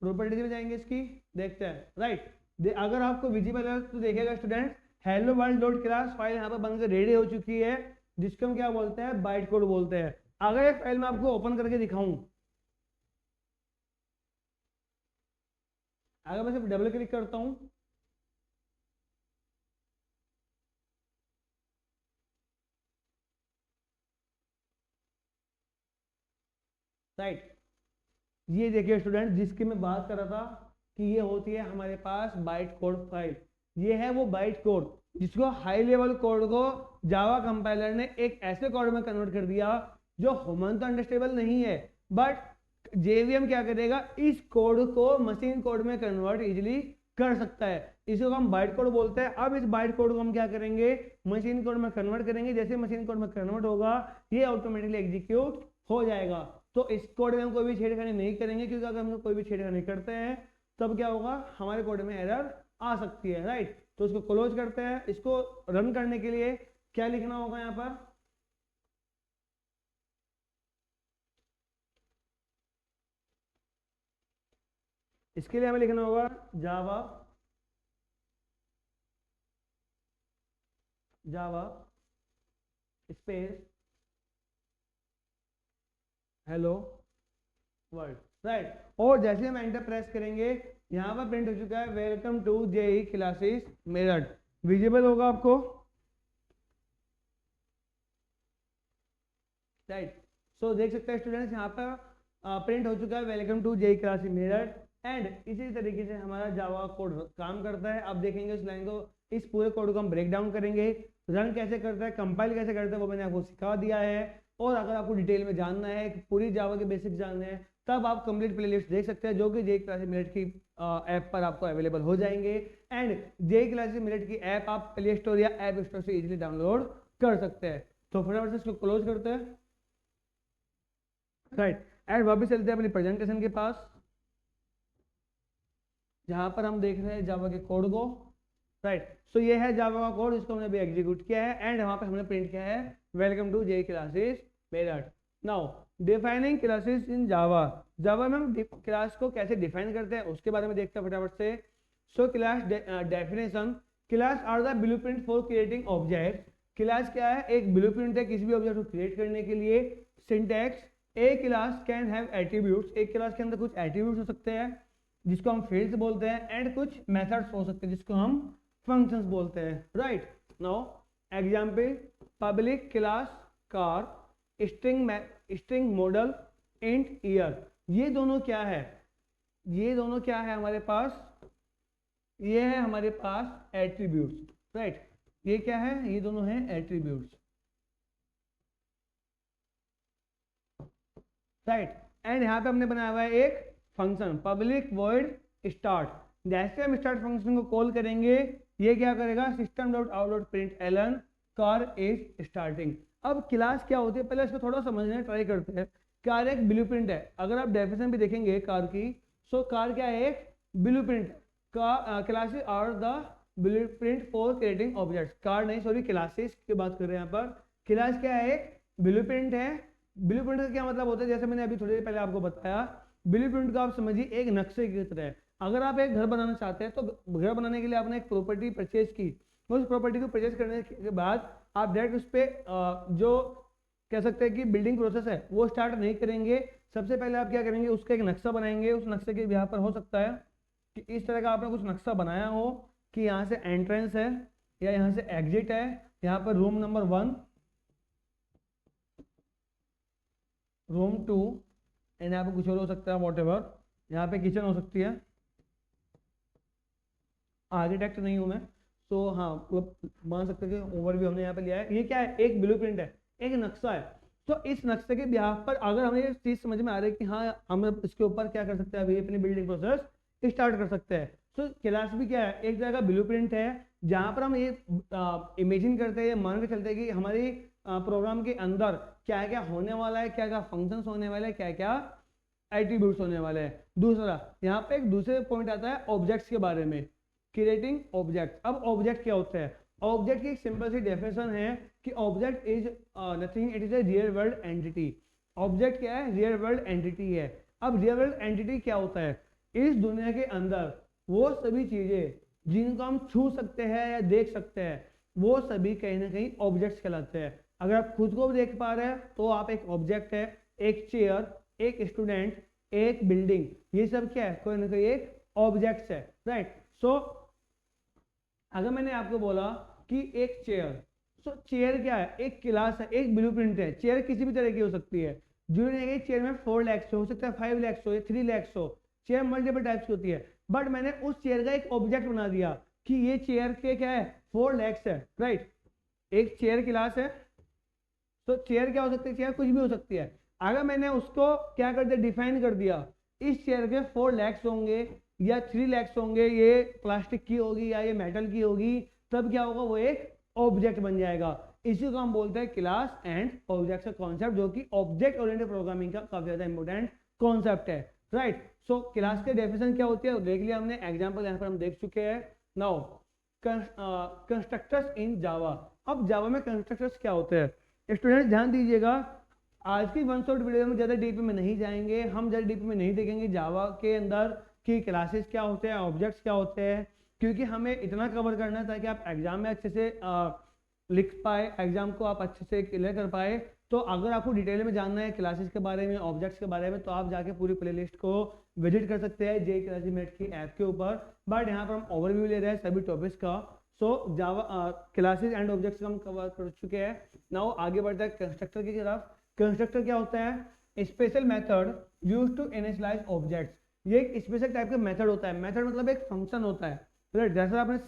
Properties में जाएंगे, इसकी देखते हैं, राइट। अगर आपको विजिबल है तो देखिएगा student, hello world dot class file यहाँ पर बनकर रेडी हो चुकी है, जिसको हम क्या बोलते हैं, बाइट कोड बोलते हैं। अगर ये फाइल मैं आपको ओपन करके दिखाऊं, अगर मैं सिर्फ डबल क्लिक करता हूं, राइट। ये देखिए स्टूडेंट, जिसकी मैं बात कर रहा था कि ये होती है हमारे पास बाइट कोड फाइल। ये है वो बाइट कोड जिसको हाई लेवल कोड को जावा कंपाइलर ने एक ऐसे कोड में कन्वर्ट कर दिया जो ह्यूमन तो अंडरस्टैंडेबल नहीं है, बट जेवीएम क्या करेगा, इस कोड को मशीन कोड में कन्वर्ट इजीली कर सकता है। इसको हम बाइट कोड बोलते हैं। अब इस बाइट कोड को हम क्या करेंगे, मशीन कोड में कन्वर्ट करेंगे। जैसे मशीन कोड में कन्वर्ट होगा ये ऑटोमेटिकली एग्जीक्यूट हो जाएगा। तो इस कोड में हम कोई भी छेड़खानी नहीं करेंगे, क्योंकि अगर हम कोई भी छेड़खानी करते हैं तब क्या होगा, हमारे कोड में एरर आ सकती है, राइट। तो इसको क्लोज करते हैं। इसको रन करने के लिए क्या लिखना होगा यहाँ पर, इसके लिए हमें लिखना होगा Java space hello world, right. और जैसे हम एंटर प्रेस करेंगे यहाँ पर प्रिंट हो चुका है welcome to JEE classes Meerut. Visible होगा आपको, राइट। सो देख सकते हैं स्टूडेंट्स यहाँ पर प्रिंट हो चुका है welcome to JEE classes Meerut. And इसी तरीके से हमारा जावा कोड काम करता है। अब देखेंगे इस लाइन को, इस पूरे कोड को हम ब्रेक डाउन करेंगे, रन कैसे करता है, कंपाइल कैसे करता है, वो मैंने आपको सिखा दिया है। और अगर आपको डिटेल में जानना है, पूरी जावा के बेसिक्स जानने हैं, तब आप कंप्लीट प्लेलिस्ट देख सकते हैं, जो कि जेई क्लासेस मेरठ की ऐप पर आपको अवेलेबल हो जाएंगे। एंड जेई क्लासेस मेरठ की ऐप आप प्ले स्टोर या ऐप स्टोर से इजीली डाउनलोड कर सकते हैं। तो फटाफट से इसको क्लोज करते हैं, राइट। एंड वापस चलते हैं अपनी प्रेजेंटेशन के पास, जहां पर हम देख रहे हैं जावा के कोड को, राइट। सो ये है जावा का कोड, इसको हमने अभी एग्जीक्यूट किया है। एंड वहां पे हमने प्रिंट किया है welcome to JEE classes Meerut. Now defining classes in Java. Java में हम क्लास को कैसे डिफाइन करते हैं उसके बारे में देखते हैं फटाफट से। So class definition, class are the blueprint for creating object. Class क्या है, एक ब्लूप्रिंट है किसी भी ऑब्जेक्ट को क्रिएट करने के लिए। Syntax, A class can have attributes, एक क्लास के अंदर कुछ एट्रीब्यूट्स हो सकते हैं जिसको हम फील्ड्स बोलते हैं। एंड कुछ मेथड्स हो सकते हैं जिसको हम फंक्शंस बोलते हैं, right. Now example, public class car, string model, int year. ये दोनों क्या है, ये दोनों क्या है हमारे पास, ये है हमारे पास एट्रीब्यूट्स, राइट। ये क्या है, ये दोनों हैं एट्रीब्यूट्स, राइट। एंड यहाँ पे हमने बनाया हुआ है एक फंक्शन पब्लिक वॉइड स्टार्ट। जैसे हम स्टार्ट फंक्शन को कॉल करेंगे ये क्या करेगा, system dot out dot print Elon car is starting. अब क्लास क्या होती है, पहले इसको थोड़ा समझने ट्राई करते हैं। कार एक ब्लूप्रिंट है, अगर आप डेफिनेशन भी देखेंगे कार की, सो कार क्या है, एक blueprint. Classes are the blueprint for creating objects. Car नहीं, सॉरी, क्लासेस की बात कर रहे हैं यहाँ पर। क्लास क्या है, एक ब्लूप्रिंट है। ब्लूप्रिंट का क्या मतलब होता है, जैसे मैंने अभी थोड़ी देर पहले आपको बताया, ब्लूप्रिंट को आप समझिए एक नक्शे की तरह है। अगर आप एक घर बनाना चाहते हैं तो घर बनाने के लिए आपने एक प्रॉपर्टी परचेज की, उस प्रॉपर्टी को परचेज करने के बाद आप डायरेक्ट उस पर जो कह सकते हैं कि बिल्डिंग प्रोसेस है वो स्टार्ट नहीं करेंगे। सबसे पहले आप क्या करेंगे, उसका एक नक्शा बनाएंगे। उस नक्शे के यहाँ पर हो सकता है कि इस तरह का आपने कुछ नक्शा बनाया हो कि यहाँ से एंट्रेंस है या यहाँ से एग्जिट है, यहाँ पर रूम नंबर 1, रूम 2, एंड यहाँ पे कुछ और हो सकता है, वॉटएवर। यहाँ पे किचन हो सकती है। आर्किटेक्ट नहीं हूँ मैं, तो हाँ मतलब मान सकते हैं कि ओवरव्यू हमने यहाँ पे लिया है। ये क्या है, एक ब्लूप्रिंट है, एक नक्शा है। तो इस नक्शे के बिहाफ पर अगर हमें ये चीज समझ में आ रही है कि हाँ हम इसके ऊपर क्या कर सकते हैं, अभी अपनी बिल्डिंग प्रोसेस स्टार्ट कर सकते हैं। तो क्लास भी क्या है, एक तरह का ब्लूप्रिंट है जहाँ पर हम ये इमेजिन करते हैं, मान के चलते हैं कि हमारी प्रोग्राम के अंदर क्या क्या होने वाला है, क्या क्या फंक्शंस होने वाले हैं, क्या क्या एट्रीब्यूट्स होने वाले हैं। दूसरा यहाँ पे एक दूसरे पॉइंट आता है ऑब्जेक्ट्स के बारे में, क्रिएटिंग ऑब्जेक्ट। अब ऑब्जेक्ट क्या होता है, ऑब्जेक्ट की एक सिंपल सी डेफिनेशन है कि object is nothing, it is a real world entity. Object क्या है, रियल वर्ल्ड एंटिटी है। अब रियल वर्ल्ड एंटिटी क्या होता है, इस दुनिया के अंदर वो सभी चीजें जिनको हम छू सकते हैं या देख सकते हैं, वो सभी कहीं ना कहीं ऑब्जेक्ट्स कहलाते हैं। अगर आप खुद को भी देख पा रहे हैं तो आप एक ऑब्जेक्ट है। एक चेयर, एक स्टूडेंट, एक बिल्डिंग, ये सब क्या है, कोई ना कोई एक ऑब्जेक्ट्स है, राइट। सो अगर मैंने आपको बोला कि एक चेयर, सो चेयर क्या है, एक क्लास है, एक ब्लूप्रिंट है। चेयर किसी भी तरह की हो सकती है, जरूरी नहीं है चेयर में 4 lakhs हो सकता है, 5 lakhs हो या 3 lakhs हो। चेयर मल्टीपल टाइप्स की होती है, बट मैंने उस चेयर का एक ऑब्जेक्ट बना दिया कि ये चेयर के क्या है, 4 lakhs है, राइट। एक चेयर क्लास है, तो चेयर क्या हो सकती है, चेयर कुछ भी हो सकती है। अगर मैंने उसको क्या कर दिया, डिफाइन कर दिया, इस चेयर के 4 lakhs होंगे, या 3 लेग्स होंगे, ये प्लास्टिक की होगी या ये मेटल की होगी, तब क्या होगा, वो एक ऑब्जेक्ट बन जाएगा। इसी को हम बोलते हैं क्लास एंड ऑब्जेक्ट का कॉन्सेप्ट, जो कि ऑब्जेक्ट ओरिएंटेड प्रोग्रामिंग का काफी ज्यादा इंपॉर्टेंट कॉन्सेप्ट है, राइट। सो क्लास की डेफिनेशन क्या होती है देख लिया हमने, एग्जांपल यहाँ पर हम देख चुके हैं। नाउ कंस्ट्रक्टर्स इन जावा। अब जावा में कंस्ट्रक्टर्स क्या होते हैं, स्टूडेंट ध्यान दीजिएगा। आज की वन शॉट वीडियो में ज़्यादा डीपी में नहीं जाएंगे, हम ज़्यादा डीपी में नहीं देखेंगे जावा के अंदर कि क्लासेस क्या होते हैं, ऑब्जेक्ट्स क्या होते हैं, क्योंकि हमें इतना कवर करना है ताकि आप एग्जाम में अच्छे से लिख पाए, एग्जाम को आप अच्छे से क्लियर कर पाए। तो अगर आपको डिटेल में जानना है क्लासेस के बारे में, ऑब्जेक्ट्स के बारे में, तो आप जाके पूरी प्लेलिस्ट को विजिट कर सकते हैं जे क्लासीमेट की ऐप के ऊपर। बट यहाँ पर हम ओवरव्यू ले रहे हैं सभी टॉपिक्स का। सो जावा क्लासेस एंड ऑब्जेक्ट्स हम कवर कर चुके हैं। नाउ आगे बढ़ते हैं कंस्ट्रक्टर की तरफ। कंस्ट्रक्टर क्या होता है, special method used to initialize objects. ये एक स्पेशल टाइप का मेथड होता है। मेथड मतलब एक फंक्शन होता है, राइट। जैसे आपने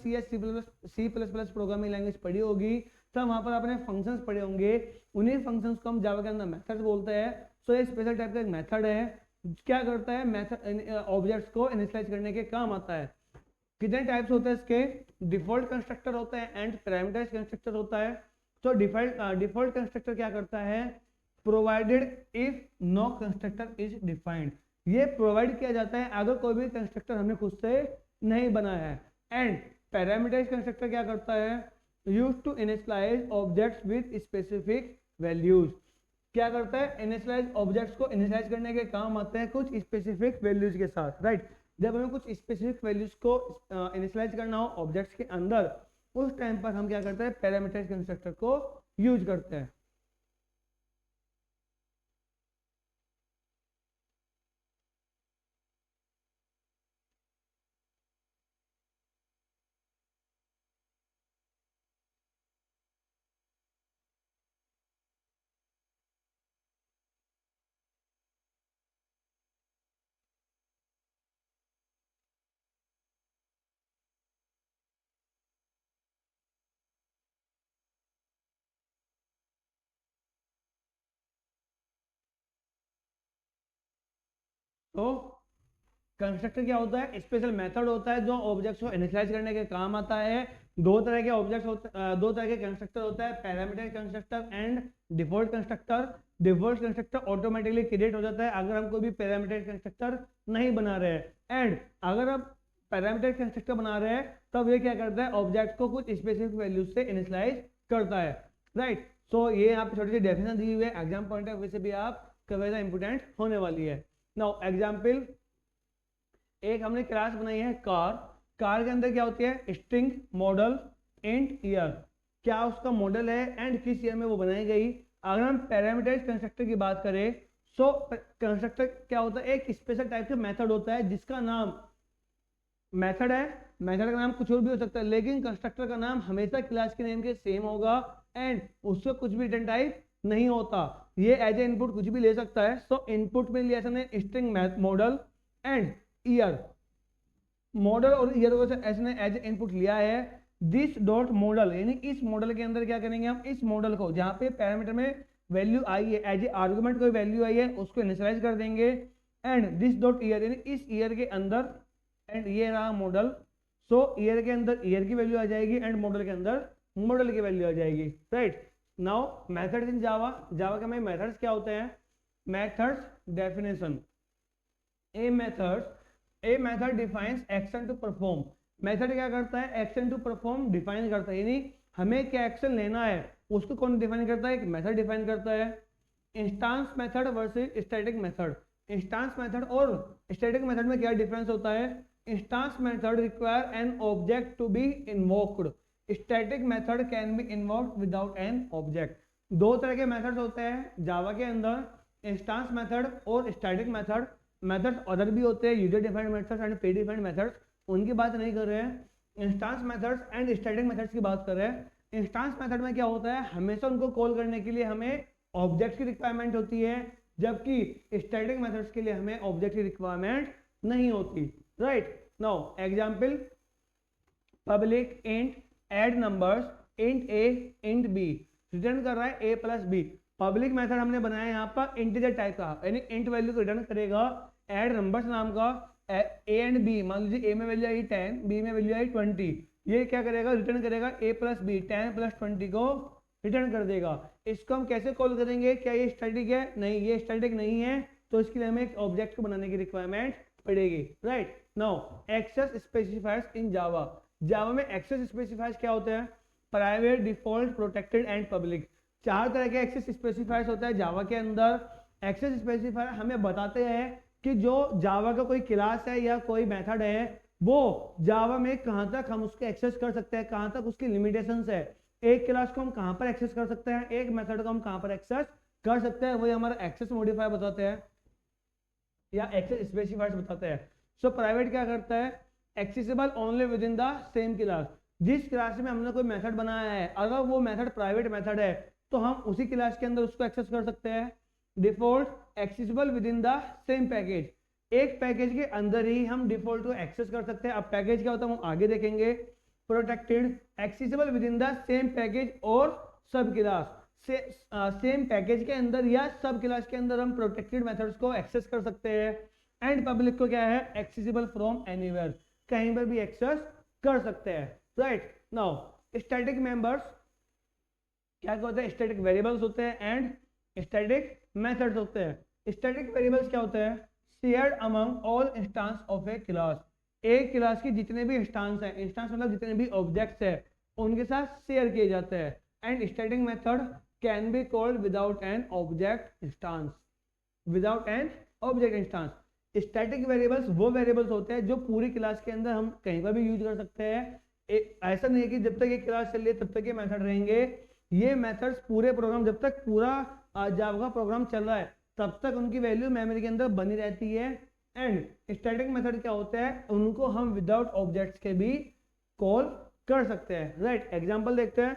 C++ प्रोग्रामिंग लैंग्वेज पढ़ी होगी, तब वहां पर आपने फंक्शंस पढ़े होंगे, उन्हीं फंक्शंस को हम जावा के अंदर मेथड्स बोलते हैं। सो ये स्पेशल टाइप का एक मेथड है, क्या करता है, मेथड ऑब्जेक्ट्स को इनिशियलाइज करने के काम आता है। कितने टाइप्स होते हैं इसके, डिफॉल्ट कंस्ट्रक्टर होता है एंड पैरामीटराइज्ड कंस्ट्रक्टर होता है। तो डिफॉल्ट कंस्ट्रक्टर क्या करता है, provided if no constructor is defined. ये प्रोवाइड किया जाता है अगर कोई भी कंस्ट्रक्टर हमने खुद से नहीं बनाया है। एंड पैरामीटराइज्ड कंस्ट्रक्टर क्या करता है, used to initialize objects with specific values. क्या करता है, इनिशियलाइज ऑब्जेक्ट्स को इनिशियलाइज करने के काम आते हैं कुछ स्पेसिफिक वैल्यूज के साथ, राइट। जब हमें कुछ स्पेसिफिक वैल्यूज को इनिशियलाइज करना हो ऑब्जेक्ट्स के अंदर, उस टाइम पर हम क्या करते हैं, पैरामीटराइज्ड कंस्ट्रक्टर को यूज करते हैं। तो कंस्ट्रक्टर क्या होता है, स्पेशल मेथड होता है जो ऑब्जेक्ट्स को इनिशियलाइज करने के काम आता है। दो तरह के ऑब्जेक्ट्स होते दो तरह के कंस्ट्रक्टर होता है, parameter constructor and default constructor. Default constructor automatically create हो जाता है अगर हम कोई भी पैरामीटर कंस्ट्रक्टर नहीं बना रहे हैं। एंड अगर आप पैरामीटर कंस्ट्रक्टर बना रहे हैं तब ये क्या करता है, ऑब्जेक्ट को कुछ स्पेसिफिक वैल्यूज से इनिशियलाइज करता है, राइट। सो ये यहाँ पे छोटी सी डेफिनेशन दी हुई है, एग्जाम पॉइंट ऑफ व्यू से भी आप कभी इंपोर्टेंट होने वाली है। नाउ एग्जाम्पल, एक हमने क्लास बनाई है कार। कार के अंदर क्या होती है, स्ट्रिंग, मॉडल, एंड ईयर। क्या उसका मॉडल है एंड किस ईयर में वो बनाई गई। अगर हम पैरामीटराइज्ड कंस्ट्रक्टर की बात करें, सो कंस्ट्रक्टर क्या होता है, एक स्पेशल टाइप का मेथड होता है जिसका नाम मेथड है। मेथड का नाम कुछ और भी हो सकता है, लेकिन कंस्ट्रक्टर का नाम हमेशा क्लास के नेम के सेम होगा एंड उससे कुछ भी रिटर्न टाइप नहीं होता। ये एज ए इनपुट कुछ भी ले सकता है। सो इनपुट में लिया इसने string, model and year. Model और ईयर को इसने एज ए इनपुट लिया है। दिस डॉट मॉडल, यानी इस मॉडल के अंदर क्या करेंगे हम, इस मॉडल को जहां पे पैरामीटर में वैल्यू आई है, एज ए आर्गुमेंट कोई वैल्यू आई है उसको इनिशियलाइज कर देंगे। एंड दिस डॉट ईयर, यानी इस ईयर के अंदर, एंड ये रहा मॉडल। सो ईयर के अंदर ईयर की वैल्यू आ जाएगी एंड मॉडल के अंदर मॉडल की वैल्यू आ जाएगी, right. Now methods in Java. Java के में मेथड्स क्या होते हैं, methods definition. A method defines action to perform. Method क्या करता है, एक्शन टू परफॉर्म डिफाइन करता है, यानी हमें क्या एक्शन लेना है उसको कौन डिफाइन करता है, एक मेथड डिफाइन करता है। Instance method versus static method. Instance method और स्टैटिक मेथड में क्या डिफरेंस होता है, instance method require an object to be invoked, static method can be invoked without an object. दो तरह के मेथड्स होते हैं जावा के अंदर, इंस्टांस मेथड और स्टैटिक मेथड। मेथड्स अदर भी होते हैं, user defined methods and predefined methods, उनकी बात नहीं कर रहे हैं। Instance methods and static methods की बात कर रहे हैं। इंस्टांस मेथड में क्या होता है, हमेशा उनको कॉल करने के लिए हमें ऑब्जेक्ट की रिक्वायरमेंट होती है, जबकि स्टैटिक मेथड्स के लिए हमें ऑब्जेक्ट की रिक्वायरमेंट नहीं होती, right. Now example, public int add numbers, int A int B, return कर रहा है A plus B. Public method हमने बनाया यहाँ पर इंटीजर टाइप का, यानी इंट वैल्यू को रिटर्न करेगा ऐड नंबर्स नाम का। ए एंड बी, मान लीजिए ए में वैल्यू आई 10, बी में वैल्यू आई 20, ये क्या करेगा, रिटर्न करेगा ए प्लस बी, 10 प्लस 20 को रिटर्न कर देगा। इसको हम कैसे कॉल करेंगे, क्या ये स्टैटिक है, नहीं ये स्टैटिक नहीं है, तो इसके लिए हमें एक ऑब्जेक्ट को बनाने की रिक्वायरमेंट पड़ेगी। राइट नाउ एक्सेस स्पेसिफायर्स इन जावा, जावा में एक्सेस स्पेसिफायर्स क्या होते हैं, private, default, protected and public. 4 तरह के एक्सेस स्पेसिफायर्स होता है जावा के अंदर। एक्सेस स्पेसिफायर हमें बताते हैं कि जो जावा का कोई क्लास है या कोई मेथड है वो जावा में कहां तक हम उसके एक्सेस कर सकते हैं, कहां तक उसकी लिमिटेशंस है। एक क्लास को हम कहां पर एक्सेस कर सकते हैं, एक मेथड को हम कहां पर एक्सेस कर सकते हैं, वही हमारा एक्सेस मॉडिफायर बताते हैं या एक्सेस स्पेसिफायर्स बताते हैं। सो प्राइवेट क्या करता है, accessible only with in the same class. जिस क्लास में हमने कोई मेथड बनाया है, अगर वो मेथड प्राइवेट मेथड है तो हम उसी क्लास के अंदर उसको एक्सेस कर सकते हैं। Default accessible with in the same package, एक पैकेज के अंदर ही हम डिफॉल्ट को एक्सेस कर सकते हैं। अब पैकेज क्या होता है हम आगे देखेंगे। Protected accessible with in the same package और सब क्लास, सेम पैकेज के अंदर या सब क्लास के अंदर हम प्रोटेक्टेड मेथड्स को एक्सेस कर सकते हैं। एंड पब्लिक को क्या है, एक्सेसिबल फ्रॉम एनीवेयर, कहीं पर भी एक्सेस कर सकते हैं। राइट नाउ स्टैटिक मेंबर्स क्या होते हैं, स्टैटिक वेरिएबल्स होते हैं एंड स्टैटिक मेथड्स होते हैं। स्टैटिक वेरिएबल्स क्या होते हैं, shared among all instance of A class, एक क्लास के जितने भी इंस्टेंस हैं, इंस्टेंस मतलब जितने भी ऑब्जेक्ट्स हैं उनके साथ शेयर किए जाते हैं। And static method can be called without an object instance, without an object instance. Static variables वो वेरिएबल्स होते हैं जो पूरी क्लास के अंदर हम कहीं पर भी यूज कर सकते हैं। ऐसा नहीं है कि जब तक ये क्लास चल रही है तब तक ये मेथड रहेंगे, ये मेथड्स पूरे प्रोग्राम, जब तक पूरा जावा का प्रोग्राम चल रहा है तब तक उनकी वैल्यू मेमोरी के अंदर बनी रहती है। एंड स्टैटिक मेथड क्या होता है, उनको हम विदाउट ऑब्जेक्ट्स के भी कॉल कर सकते हैं। राइट एग्जांपल देखते हैं।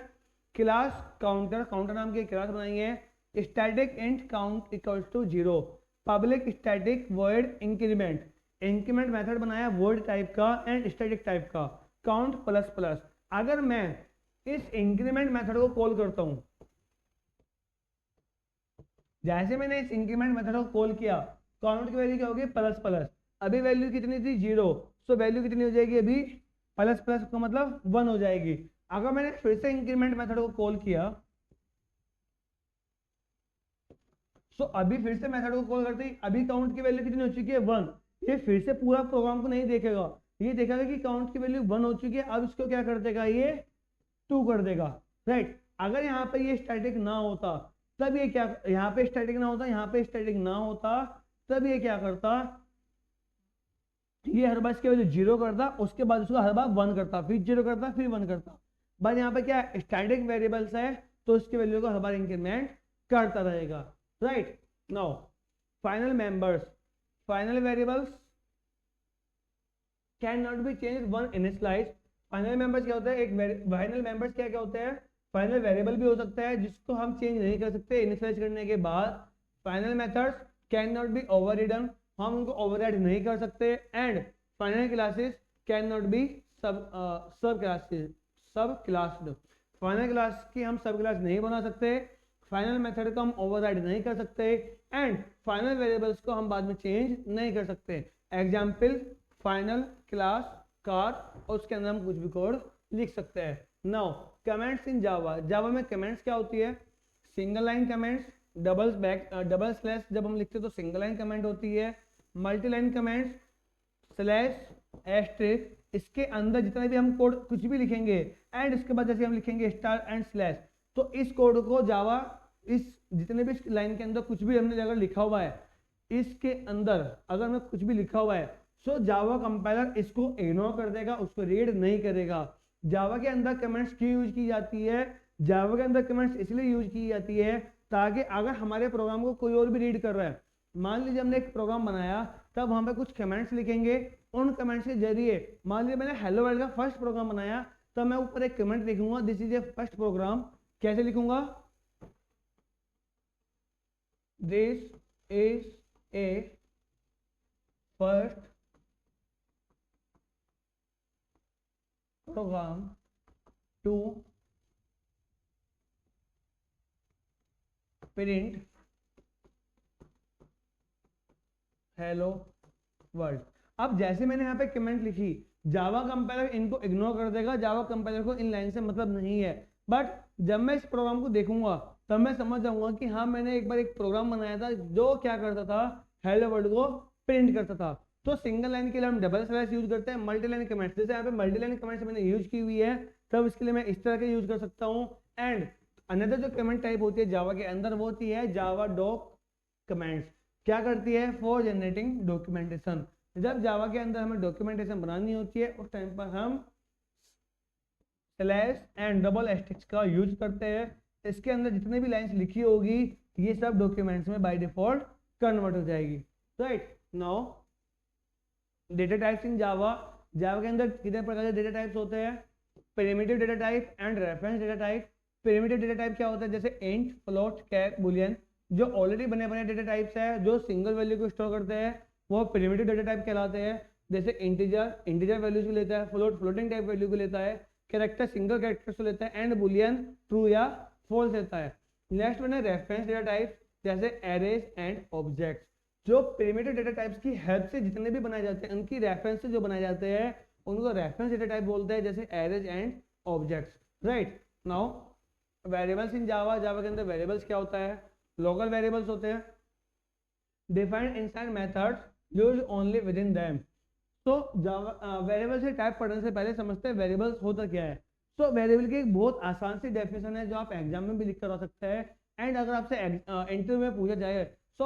क्लास काउंटर, काउंटर नाम की क्लास बनाई है। Static int count equals to 0, public static void increment, increment method बनाया वॉइड टाइप का एंड स्टैटिक टाइप का। काउंट प्लस प्लस, अगर मैं इस इंक्रीमेंट मेथड को कॉल करता हूं, जैसे मैंने इस इंक्रीमेंट मेथड को कॉल किया, काउंट की वैल्यू क्या होगी, प्लस प्लस। अभी वैल्यू कितनी थी, 0, सो वैल्यू कितनी हो जाएगी, अभी प्लस प्लस का मतलब 1 हो जाएगी। अगर मैंने फिर से इंक्रीमेंट मेथड को कॉल किया, सो अभी फिर से मेथड को कॉल करते ही अभी काउंट की वैल्यू कितनी हो चुकी है, 1। ये फिर से पूरा प्रोग्राम को नहीं देखेगा, ये देखेगा कि काउंट की वैल्यू 1 हो चुकी है, अब इसको क्या कर देगा, ये 2 कर देगा। राइट अगर यहाँ पे ये स्टैटिक ना होता तब ये क्या, यहाँ पे स्टैटिक ना होता, यहाँ पे स्टैटिक ना होता, तब ये क्या करता, ये हर बार इसके वैल्यू 0 करता, उसके बाद उसको हर बार 1 करता, फिर 0 करता, फिर 1 करता। बस यहाँ पे क्या स्टैटिक वेरिएबल्स है तो उसकी वैल्यू को हर बार इंक्रीमेंट करता रहेगा। Right now final members, final variables can not be change once initialize. Final members क्या होता है, एक फाइनल मेंबर्स क्या क्या होते हैं, फाइनल वेरिएबल भी हो सकता है जिसको हम चेंज नहीं कर सकते इनिशियलाइज करने के बाद। Final methods can not be overridden, हम उनको ओवरराइड नहीं कर सकते। And final classes can not be subclasses, subclassed, final class की हम सब क्लास नहीं बना सकते, फाइनल मेथड को हम ओवरराइड नहीं कर सकते, एंड फाइनल वेरिएबल्स को हम बाद में चेंज नहीं कर सकते। एग्जाम्पल फाइनल क्लास कार, और उसके अंदर हम कुछ भी कोड लिख सकते हैं। Now comments in Java, Java में कमेंट्स क्या होती है, single line comments, double slash जब हम लिखते हैं तो सिंगल लाइन कमेंट होती है, multi line comments, slash asterisk, इसके अंदर जितना भी हम कोड कुछ भी लिखेंगे एंड इसके बाद जैसे हम लिखेंगे स्टार एंड स्लैश, तो इस कोड को जावा इस जितने भी लाइन के अंदर कुछ भी हमने अगर लिखा हुआ है, इसके अंदर अगर मैं कुछ भी लिखा हुआ है, सो जावा कंपाइलर इसको इग्नोर कर देगा, उसको रीड नहीं करेगा। जावा के अंदर कमेंट्स क्यों यूज की जाती है, जावा के अंदर कमेंट्स इसलिए यूज की जाती है ताकि अगर हमारे प्रोग्राम को कोई और भी रीड कर रहा है, मान लीजिए हमने एक प्रोग्राम बनाया तब वहां पे कुछ कमेंट्स लिखेंगे, उन कमेंट्स के जरिए मान लीजिए मैंने हेलो वर्ल्ड का फर्स्ट प्रोग्राम बनाया तब मैं ऊपर एक कमेंट लिखूंगा, this is a first program, कैसे लिखूंगा, this is a first program to print hello world। अब जैसे मैंने यहाँ पे कमेंट लिखी, जावा कंपाइलर इनको इग्नोर कर देगा, जावा कंपाइलर को इन लाइन से मतलब नहीं है। बट जब मैं इस प्रोग्राम को देखूंगा तब मैं समझ जाऊंगा कि हाँ मैंने एक बार एक प्रोग्राम बनाया था जो क्या करता था, हेलो वर्ल्ड को प्रिंट करता था। तो सिंगल लाइन के लिए हम डबल स्लैश यूज करते हैं, मल्टी लाइन कमेंट्स, जैसे यहाँ पे मल्टी लाइन कमेंट्स मैंने यूज की हुई है, तब इसके लिए मैं इस तरह के यूज कर सकता हूँ। एंड अनदर जो कमेंट टाइप होती है जावा के अंदर वो होती है जावा डॉक कमेंट्स। क्या करती है? For generating documentation. जब जावा के अंदर हमें डॉक्यूमेंटेशन बनानी होती है उस टाइम पर हम स्लैश एंड डबल एस्टेरिस्क का यूज करते हैं। इसके अंदर जितने भी लाइंस लिखी होगी ये सब डॉक्यूमेंट्स में बाय डिफॉल्ट कन्वर्ट हो जाएगी। Right now data types in Java. Java के अंदर कितने प्रकार के डेटा टाइप्स होते हैं? Primitive data type and reference data type. Primitive data type क्या होता है? जैसे इंट, फ्लोट, कैर, बुलियन, जो ऑलरेडी बने बने डेटा टाइप्स है जो सिंगल वैल्यू को स्टोर करते हैं वो प्रिमिटिव डेटा टाइप कहलाते हैं। जैसे इंटीजर वैल्यूज को लेता है, फ्लोट फ्लोटिंग टाइप वैल्यू को लेता है, कैरेक्टर सिंगल कैरेक्टर को लेता है, एंड बुलियन ट्रू या फॉल्स लेता है। नेक्स्ट वन है रेफरेंस डेटा टाइप, जैसे एरेज एंड ऑब्जेक्ट्स। जो प्रिमिटिव डेटा टाइप्स की हेल्प से जितने भी बनाए जाते हैं उनकी रेफरेंस से जो बनाए जाते हैं उनको रेफरेंस डेटा टाइप बोलते हैं, जैसे arrays and objects. Right now variables in Java. Java के अंदर वेरिएबल्स क्या होता है? लोकल वेरिएबल्स होते हैं, defined inside methods used only with in them. तो जावा वेरिएबल से टाइप पढ़ने से पहले समझते हैं वेरिएबल्स होता क्या है। तो वेरिएबल की एक बहुत आसान सी डेफिनेशन है जो आप एग्जाम में भी लिख कर आ सकते हैं। एंड अगर आपसे इंटरव्यू में पूछा जाए so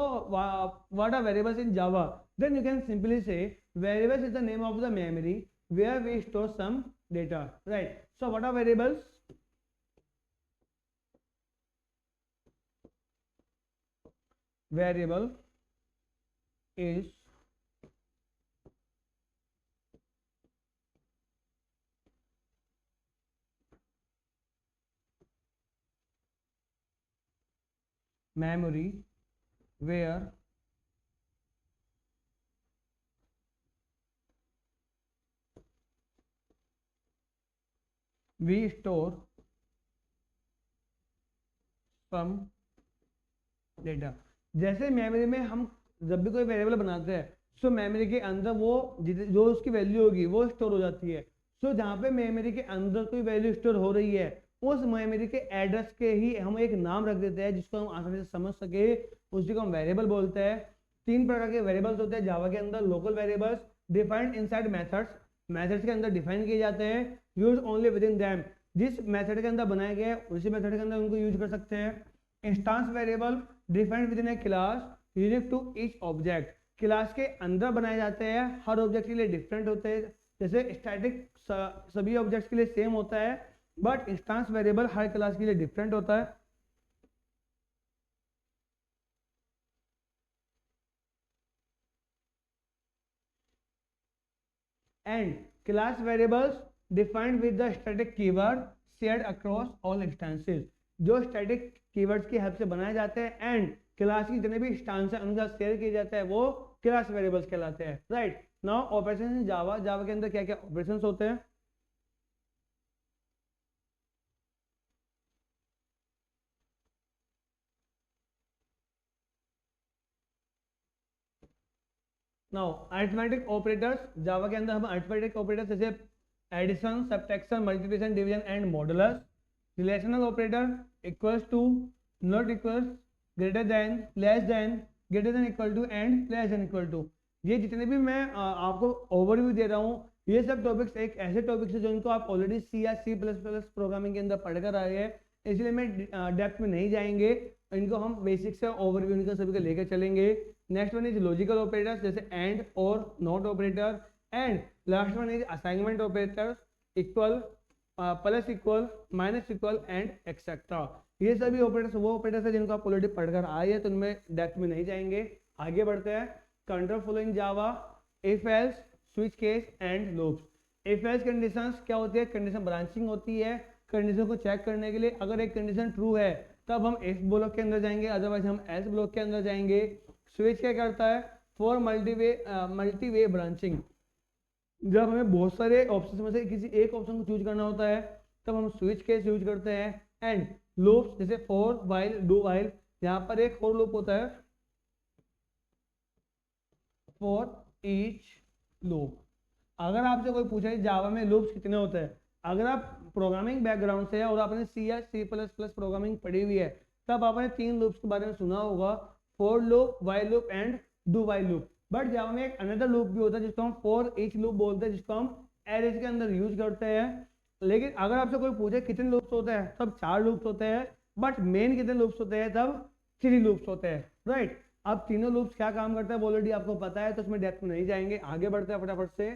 what are variables in Java, then you can simply say variables is the name of the memory where we store some data. Right, so what are variables? Variable is memory where we store some data। जैसे memory में हम जब भी कोई variable बनाते हैं सो memory के अंदर वो जो उसकी वैल्यू होगी वो स्टोर हो जाती है। सो जहाँ पे मेमोरी के अंदर कोई वैल्यू स्टोर हो रही है उस मेमोरी के एड्रेस के ही हम एक नाम रख देते हैं जिसको हम आसानी से समझ सके, उसी को हम वेरिएबल बोलते हैं। तीन प्रकार के वेरिएबल्स होते हैं जावा के अंदर। Local variables defined inside methods, methods के अंदर डिफाइन किए जाते हैं। Use only with in them, जिस मेथड के अंदर बनाए गए उसी मेथड के अंदर उनको यूज कर सकते हैं। Instance variable defined within a class unique to each object, class के अंदर बनाए जाते हैं, हर ऑब्जेक्ट के लिए डिफरेंट होते हैं। जैसे स्टैटिक सभी ऑब्जेक्ट्स के लिए सेम होता है but instance variable her class के लिए डिफरेंट होता है। And class variables defined with the static keyword shared across all instances, जो स्टैटिक कीवर्ड्स की हेल्प से बनाए जाते हैं एंड क्लास की जितने भी इंस्टेंस है उनके साथ शेयर किए जाते हैं वो क्लास वेरिएबल्स कहलाते हैं। Right now operations in Java. Java के अंदर क्या क्या ऑपरेशंस होते हैं? Now arithmetic operators. जावा के अंदर हम अरिथमेटिक ऑपरेटर्स जैसे addition, subtraction, multiplication, division and modulus. Relational operator equals to, not equals, greater than, less than, greater than equal to and less than equal to. ये जितने भी मैं आपको ओवरव्यू दे रहा हूँ ये सब टॉपिक्स एक ऐसे टॉपिक्स है जो इनको आप ऑलरेडी सी या सी प्लस प्लस प्रोग्रामिंग के अंदर पढ़कर आए हैं, इसलिए मैं डेप्थ में नहीं जाएंगे, इनको हम बेसिक से ओवरव्यू इनका सभी को लेकर चलेंगे। Next one is logical operators जैसे एंड और not operator. And last one is assignment operators, equal, plus equal, minus equal and etcetera. ये सभी ऑपरेटर्स वो ऑपरेटर्स है जिनको आप ऑलरेडी पढ़कर आए हैं तो उनमें डेप्थ में नहीं जाएंगे। आगे बढ़ते हैं। Control flow in Java, if else, switch case and loops. If else conditions क्या होती है? कंडीशन ब्रांचिंग होती है कंडीशन को चेक करने के लिए। अगर एक कंडीशन ट्रू है तब हम इफ ब्लॉक के अंदर जाएंगे, अदरवाइज हम एल्स ब्लॉक के अंदर जाएंगे। स्विच क्या करता है? फॉर मल्टीवे ब्रांचिंग, जब हमें बहुत सारे ऑप्शन में से किसी एक ऑप्शन को चूज करना होता है तब हम स्विच केस यूज करते हैं। एंड लूप्स जैसे फॉर, व्हाइल, डू व्हाइल, यहाँ पर एक फॉर लूप होता है, फॉर ईच लूप। अगर आपसे कोई पूछे जावा में लूप्स कितने होते हैं, अगर आप प्रोग्रामिंग बैकग्राउंड से है और आपने सी या सी प्लस प्लस प्रोग्रामिंग पढ़ी हुई है, तब आपने 3 लूप्स के बारे में सुना होगा, for loop, while loop and do while loop. But Java में एक अनदर लूप भी होता है जिसको हम फॉर ईच लूप बोलते हैं, जिसको हम एरेज के अंदर यूज करते हैं। लेकिन अगर आपसे कोई पूछे कितने लूप्स होते हैं, तब 4 लूप्स होते हैं, बट मेन कितने लूप्स होते हैं, तब 3 लूप्स होते हैं, राइट। अब तीनों लूप्स क्या काम करता है ऑलरेडी आपको पता है, तो उसमें डेप्थ में नहीं जाएंगे, आगे बढ़ते हैं फटाफट से।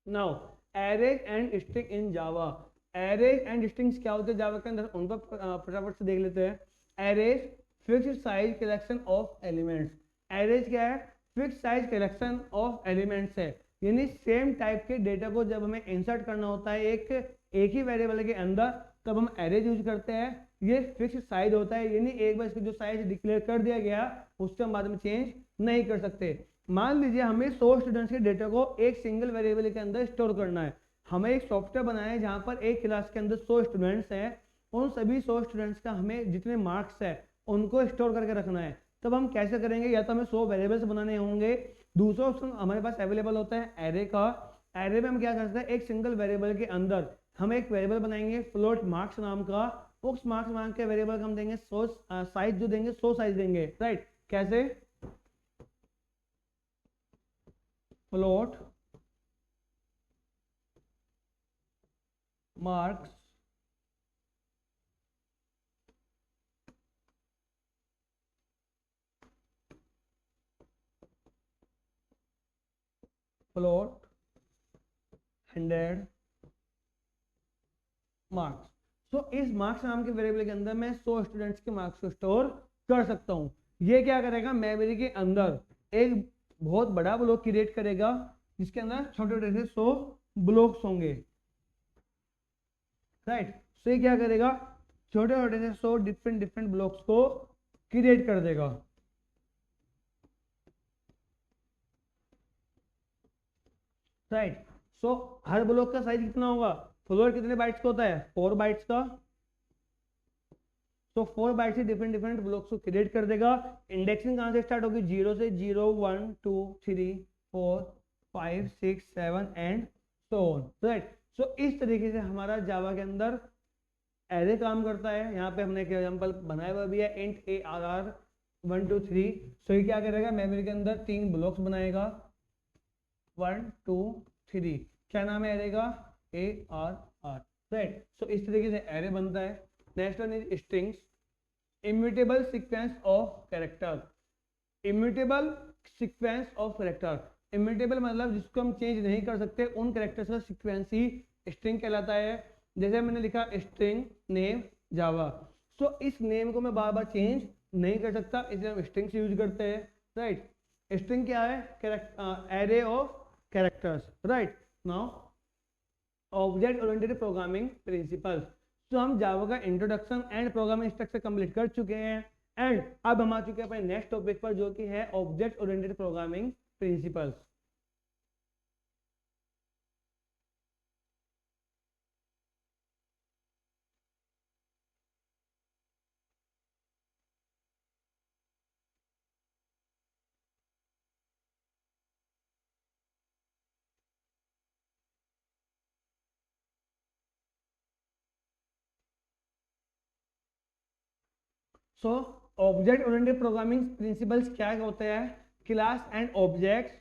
Now arrays and string in Java. Arrays and strings क्या होते हैं जावा के अंदर, उन पर फटाफट से देख लेते हैं। Arrays fixed size collection of elements. Arrays क्या है, fixed size collection of elements है, यानी सेम टाइप के डेटा को जब हमें इंसर्ट करना होता है एक ही वेरिएबल के अंदर, तब हम एरेज यूज करते हैं। ये फिक्स्ड साइज होता है, यानी एक बार इसको जो साइज डिक्लेयर कर दिया गया उसके हम बाद में चेंज नहीं कर सकते। मान लीजिए हमें 100 स्टूडेंट्स के डेटा को एक सिंगल वेरिएबल के अंदर स्टोर करना है। हमें एक सॉफ्टवेयर बनाया है जहां पर एक क्लास के अंदर 100 स्टूडेंट्स हैं, उन सभी 100 स्टूडेंट्स का हमें जितने मार्क्स है उनको स्टोर करके रखना है। तब हम कैसे करेंगे, या तो हमें 100 वेरिएबल्स बनाने होंगे, दूसरा ऑप्शन हमारे पास अवेलेबल होता है एरे का। एरे में हम क्या करते हैं, एक सिंगल वेरिएबल के अंदर हम एक वेरिएबल बनाएंगे फ्लोट मार्क्स नाम का। उस मार्क्स नाम के वेरिएबल का हम देंगे 100 साइज, जो देंगे 100 साइज देंगे, राइट। कैसे, फ्लोट मार्क्स फ्लोट 100 मार्क्स। सो इस मार्क्स नाम के वेरिएबल के अंदर मैं 100 स्टूडेंट्स के मार्क्स को स्टोर कर सकता हूं। ये क्या करेगा, मेमोरी के अंदर एक बहुत बड़ा ब्लॉक क्रिएट करेगा जिसके अंदर छोटे छोटे से 100 ब्लॉक्स होंगे, राइट। सो ये क्या करेगा, छोटे छोटे से 100 डिफरेंट ब्लॉक्स को क्रिएट कर देगा, राइट। सो हर ब्लॉक का साइज कितना होगा, फ्लोर कितने बाइट्स का होता है, 4 बाइट्स का। तो 4 बाइट से डिफरेंट ब्लॉक्स को क्रिएट कर देगा। इंडेक्सिंग कहां से स्टार्ट होगी, 0 से 0 1 2 3 4 5 6 7 एंड सो ऑन, राइट। सो इस तरीके से हमारा जावा के अंदर एरे काम करता है। यहाँ पे हमने एक एग्जांपल बनाया हुआ भी है, इंट ए आर आर 1 2 3। सो ये क्या करेगा, मेमोरी के अंदर 3 ब्लॉक्स बनाएगा, 1 2 3। क्या नाम है एरे का, ए आर आर, राइट। सो इस तरीके से एरे बनता है। Next one is strings, immutable sequence of character. Immutable sequence of character, immutable मतलब जिसको हम चेंज नहीं कर सकते, उन कैरेक्टर्स का सीक्वेंस ही स्ट्रिंग कहलाता है। जैसे मैंने लिखा स्ट्रिंग नेम जावा, सो इस नेम को मैं बार बार चेंज नहीं कर सकता, इसलिए हम स्ट्रिंग्स यूज करते हैं, राइट। स्ट्रिंग क्या है, array of characters, right. Now object oriented programming principles. तो हम जावा का introduction and programming structure complete कर चुके हैं, एंड अब हम आ चुके हैं अपने नेक्स्ट टॉपिक पर, जो कि है object oriented programming principles. So object oriented programming principles क्या होते हैं, class and objects.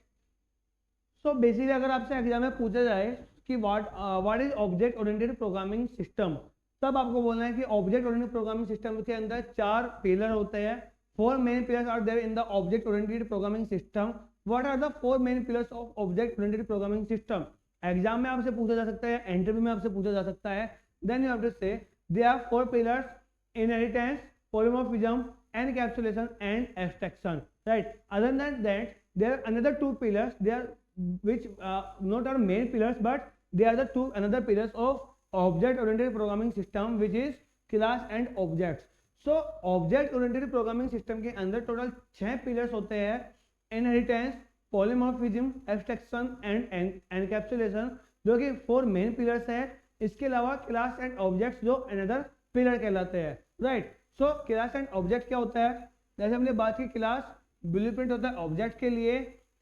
So basically अगर आपसे एग्जाम में पूछा जाए कि what is object oriented programming system, तब आपको बोलना है कि ऑब्जेक्ट ओरिएंटेड प्रोग्रामिंग सिस्टम के अंदर 4 पिलर होते हैं। 4 main pillars are there in the object oriented programming system. What are the 4 main pillars of object oriented programming system. Exam में आपसे पूछा जा सकता है, इंटरव्यू में आपसे पूछा जा सकता है। Then you have to say there are 4 pillars, inheritance, polymorphism, encapsulation and abstraction, right. Other than that there are another 2 pillars, they are which not are main pillars, but they are the 2 another pillars of object oriented programming system, which is class and objects. So object oriented programming system के अंदर total 6 pillars होते हैं, inheritance, polymorphism, abstraction and encapsulation, जो कि 4 main pillars है। इसके अलावा class and objects जो अनदर पिलर कहलाते हैं, right. So class and object क्या होता है, जैसे हमने बात की, क्लास ब्लूप्रिंट होता है ऑब्जेक्ट के लिए,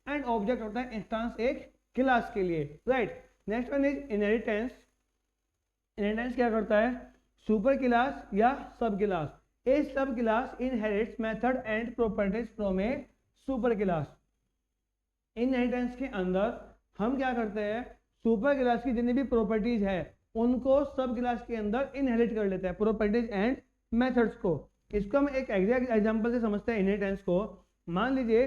एंड ऑब्जेक्ट होता है इंस्टांस एक क्लास के लिए, right. Next one is inheritance. Inheritance क्या करता है, सुपर क्लास या सब क्लास। ए सब class inherits method and properties from a super class. Inheritance के अंदर हम क्या करते हैं, सुपर क्लास की जितनी भी प्रॉपर्टीज है उनको सब क्लास के अंदर इनहेरिट कर लेते हैं, प्रॉपर्टीज एंड मेथड्स को। इसको हम एक एग्जैक्ट एग्जांपल से समझते हैं इनहेरिटेंस को। मान लीजिए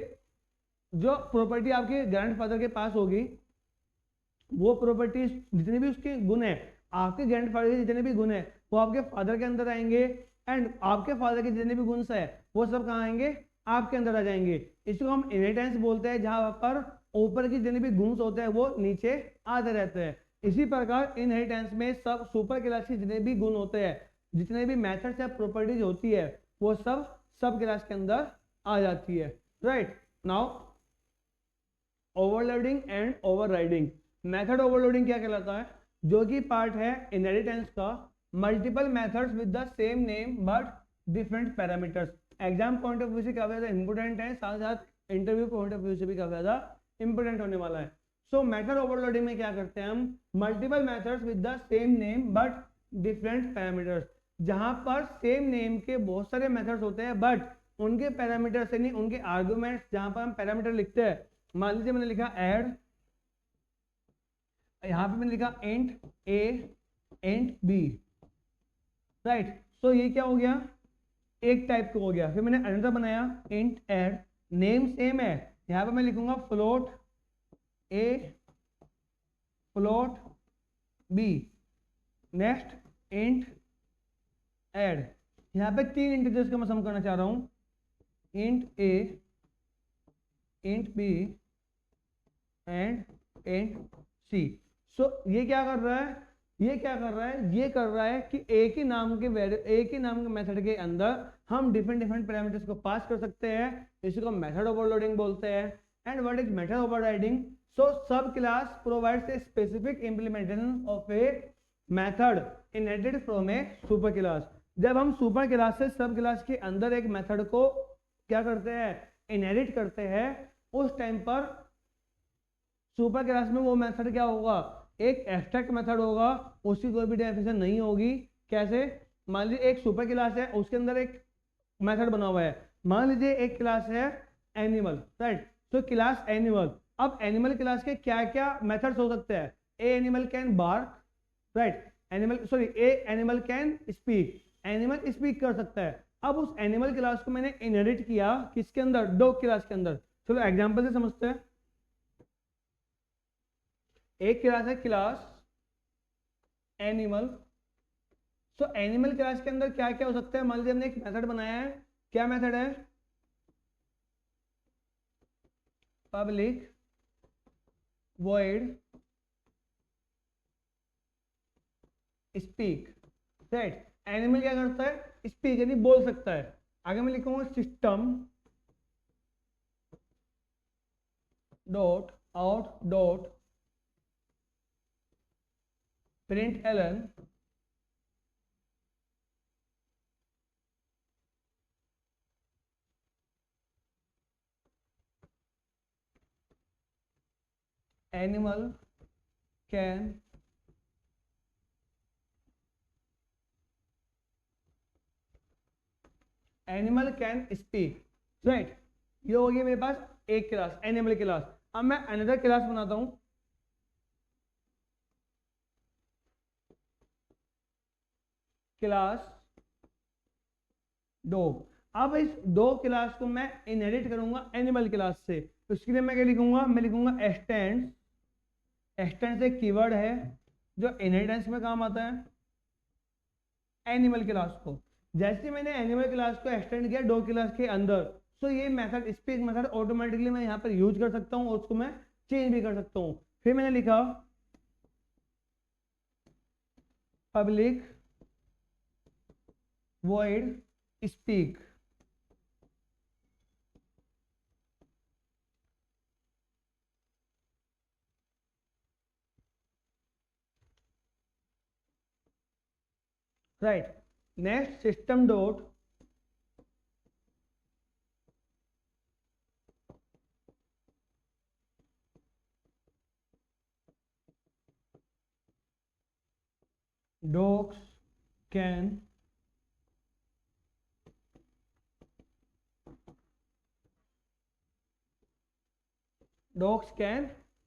जो प्रॉपर्टी आपके ग्रैंडफादर के पास होगी, वो प्रॉपर्टीज जितने भी उसके गुण है, आपके ग्रैंडफादर के जितने भी गुण है वो आपके फादर के अंदर आएंगे, एंड आपके फादर के जितने भी गुण है वो सब कहाँ आएंगे, आपके अंदर आ जाएंगे। इसको हम इनहेरिटेंस बोलते हैं, जहां पर ऊपर के जितने भी गुण होते हैं वो नीचे आते रहते हैं। इसी प्रकार इनहेरिटेंस में सब सुपर क्लास के जितने भी गुण होते हैं, जितने भी मेथड्स या प्रॉपर्टीज होती है वो सब क्लास के अंदर आ जाती है, right. Now overloading and overriding. Method overloading क्या कहलाता है, जो कि पार्ट है इनहेरिटेंस का, multiple methods with the same name but different parameters. Exam point of view से काफी ज्यादा इंपोर्टेंट है, साथ साथ इंटरव्यू पॉइंट ऑफ व्यू से भी काफी ज्यादा इंपोर्टेंट होने वाला है। सो मेथड ओवरलोडिंग में क्या करते हैं हम, multiple methods with the same name but different parameters. जहां पर सेम नेम के बहुत सारे मेथड्स होते हैं बट उनके पैरामीटर से नहीं, उनके आर्गुमेंट्स, जहां पर हम पैरामीटर लिखते हैं, मान लीजिए मैंने लिखा ऐड, यहां पे मैंने लिखा int A int B, right. सो ये क्या हो गया, एक टाइप का हो गया। फिर मैंने अनदर बनाया इंट ऐड, नेम सेम है, यहां पे मैं लिखूंगा float A float B. Next int add, यहां पे तीन इंटीजर्स का मैं सम करना चाह रहा हूं, int A int B and int C. So ये क्या कर रहा है, ये कर रहा है कि एक ही नाम के मेथड के अंदर हम डिफरेंट पैरामीटर्स को पास कर सकते हैं। इसी को मेथड ओवरलोडिंग बोलते हैं। And what is method overriding, so subclass provides a specific implementation of a method inherited from a superclass. जब हम सुपर क्लास से सब क्लास के अंदर एक मेथड को क्या करते हैं, इनहेरिट करते हैं, उस टाइम पर सुपर क्लास में वो मेथड क्या होगा, एक एब्स्ट्रैक्ट मेथड होगा, उसकी कोई भी डेफिनेशन नहीं होगी। कैसे, मान लीजिए एक सुपर क्लास है, उसके अंदर एक मेथड बना हुआ है। मान लीजिए एक क्लास है एनिमल, राइट। तो क्लास एनिमल, अब एनिमल क्लास के क्या क्या मेथड्स हो सकते हैं, a animal can bark, right, a animal can speak, animal speak कर सकता है। अब उस एनिमल क्लास को मैंने इनहेरिट किया किसके अंदर, डॉग क्लास के अंदर। चलो एग्जांपल से समझते हैं। एक क्लास है class animal. So animal class के अंदर क्या क्या हो सकता है, मान लीजिए हमने एक मेथड बनाया है, क्या मेथड है, public void speak, right. Animal क्या करता है, स्पीक यानी बोल सकता है। आगे मैं लिखूंगा system dot out dot print Elon animal can speak, right. ये हो गई मेरे पास एक क्लास एनिमल क्लास। अब मैं अनदर क्लास बनाता हूं, क्लास डॉग। अब इस दो क्लास को मैं इनहेरिट करूंगा एनिमल क्लास से, तो इसके लिए मैं क्या लिखूंगा, मैं लिखूंगा एक्सटेंड्स। एक्सटेंड्स एक कीवर्ड है जो इनहेरिटेंस में काम आता है एनिमल क्लास को। जैसे मैंने एनिमल क्लास को एक्सटेंड किया डॉग क्लास के अंदर, तो ये मेथड स्पीक मेथड ऑटोमेटिकली मैं यहाँ पर यूज कर सकता हूँ और उसको मैं चेंज भी कर सकता हूँ। फिर मैंने लिखा public void speak, right. Next system dot dogs can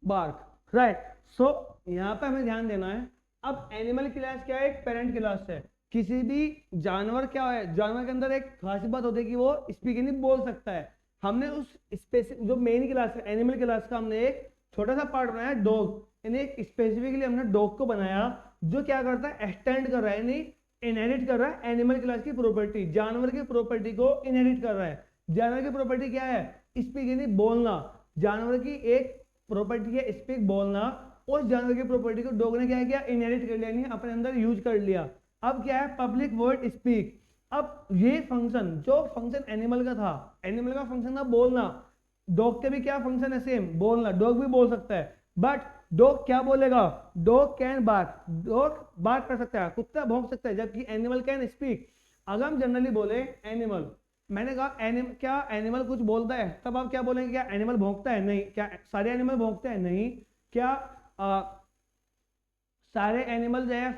bark, right. So यहाँ पे हमें ध्यान देना है। अब एनिमल क्लास क्या है? एक पेरेंट क्लास है। किसी भी जानवर क्या है, जानवर के अंदर एक खास बात होती है कि वो स्पीक यानी बोल सकता है। हमने उस स्पेसिफिक जो मेन क्लास है एनिमल क्लास का, हमने एक छोटा सा पार्ट बनाया डॉग, यानी एक स्पेसिफिकली हमने डॉग को बनाया जो क्या करता है, एक्सटेंड कर रहा है, यानी इनहेरिट कर रहा है एनिमल क्लास की प्रॉपर्टी, जानवर की प्रॉपर्टी को इनहेरिट कर रहा है। जानवर की प्रॉपर्टी क्या है? स्पीक यानी बोलना। जानवर की एक प्रॉपर्टी है स्पीक, बोलना। उस जानवर की प्रॉपर्टी को डॉग ने क्या किया? इनहेरिट कर लिया, अपने अंदर यूज कर लिया। अब क्या है? Public word speak. अब ये फंक्शन, जो फंक्शन एनिमल का था, एनिमल का फंक्शन था बोलना, डॉग के भी क्या फंक्शन है? सेम, बोलना। डॉग भी बोल सकता है, बट डॉग क्या बोलेगा? Dog can bark, dog bark कर सकता है, कुत्ता भौंक सकता है, जबकि एनिमल कैन स्पीक। अगर हम जनरली बोले एनिमल, मैंने कहा क्या एनिमल कुछ बोलता है? तब आप क्या बोलेंगे? क्या एनिमल भौंकता है? नहीं। क्या सारे एनिमल भौंकते हैं? नहीं। क्या सारे एनिमल जो है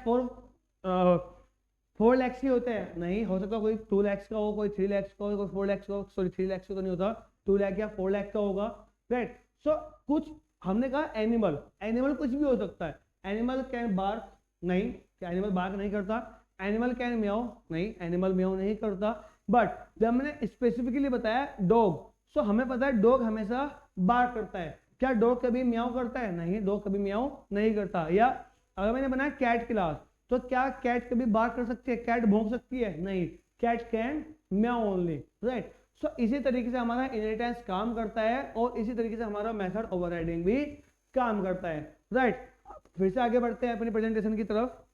फोर लैक्स के होते हैं? नहीं। हो सकता कोई 2 लैक्स का हो, कोई 3 लैक्स का हो, कोई 4 लैक्स का हो। सॉरी 3 लैक्स का तो नहीं होता, 2 लाख या 4 लाख का होगा, राइट। सो कुछ हमने कहा एनिमल, एनिमल कुछ भी हो सकता है। एनिमल कैन बार्क, नहीं। क्या एनिमल बार्क नहीं करता? एनिमल कैन म्याऊ, नहीं, एनिमल म्याऊ नहीं करता। बट जब मैंने स्पेसिफिकली बताया डॉग, सो हमें पता है डॉग हमेशा बार्क करता है। क्या डॉग कभी म्याऊ करता है? नहीं, डॉग कभी म्याऊ नहीं करता। या अगर मैंने बनाया कैट क्लास, तो क्या कैट कभी बार्क कर सकती है? कैट भौंक सकती है? नहीं। Cat can meow only, right. So इसी तरीके से हमारा इनहेरिटेंस काम करता है और इसी तरीके से हमारा मेथड ओवरराइडिंग भी काम करता है, राइट। फिर से आगे बढ़ते हैं अपनी प्रेजेंटेशन की तरफ।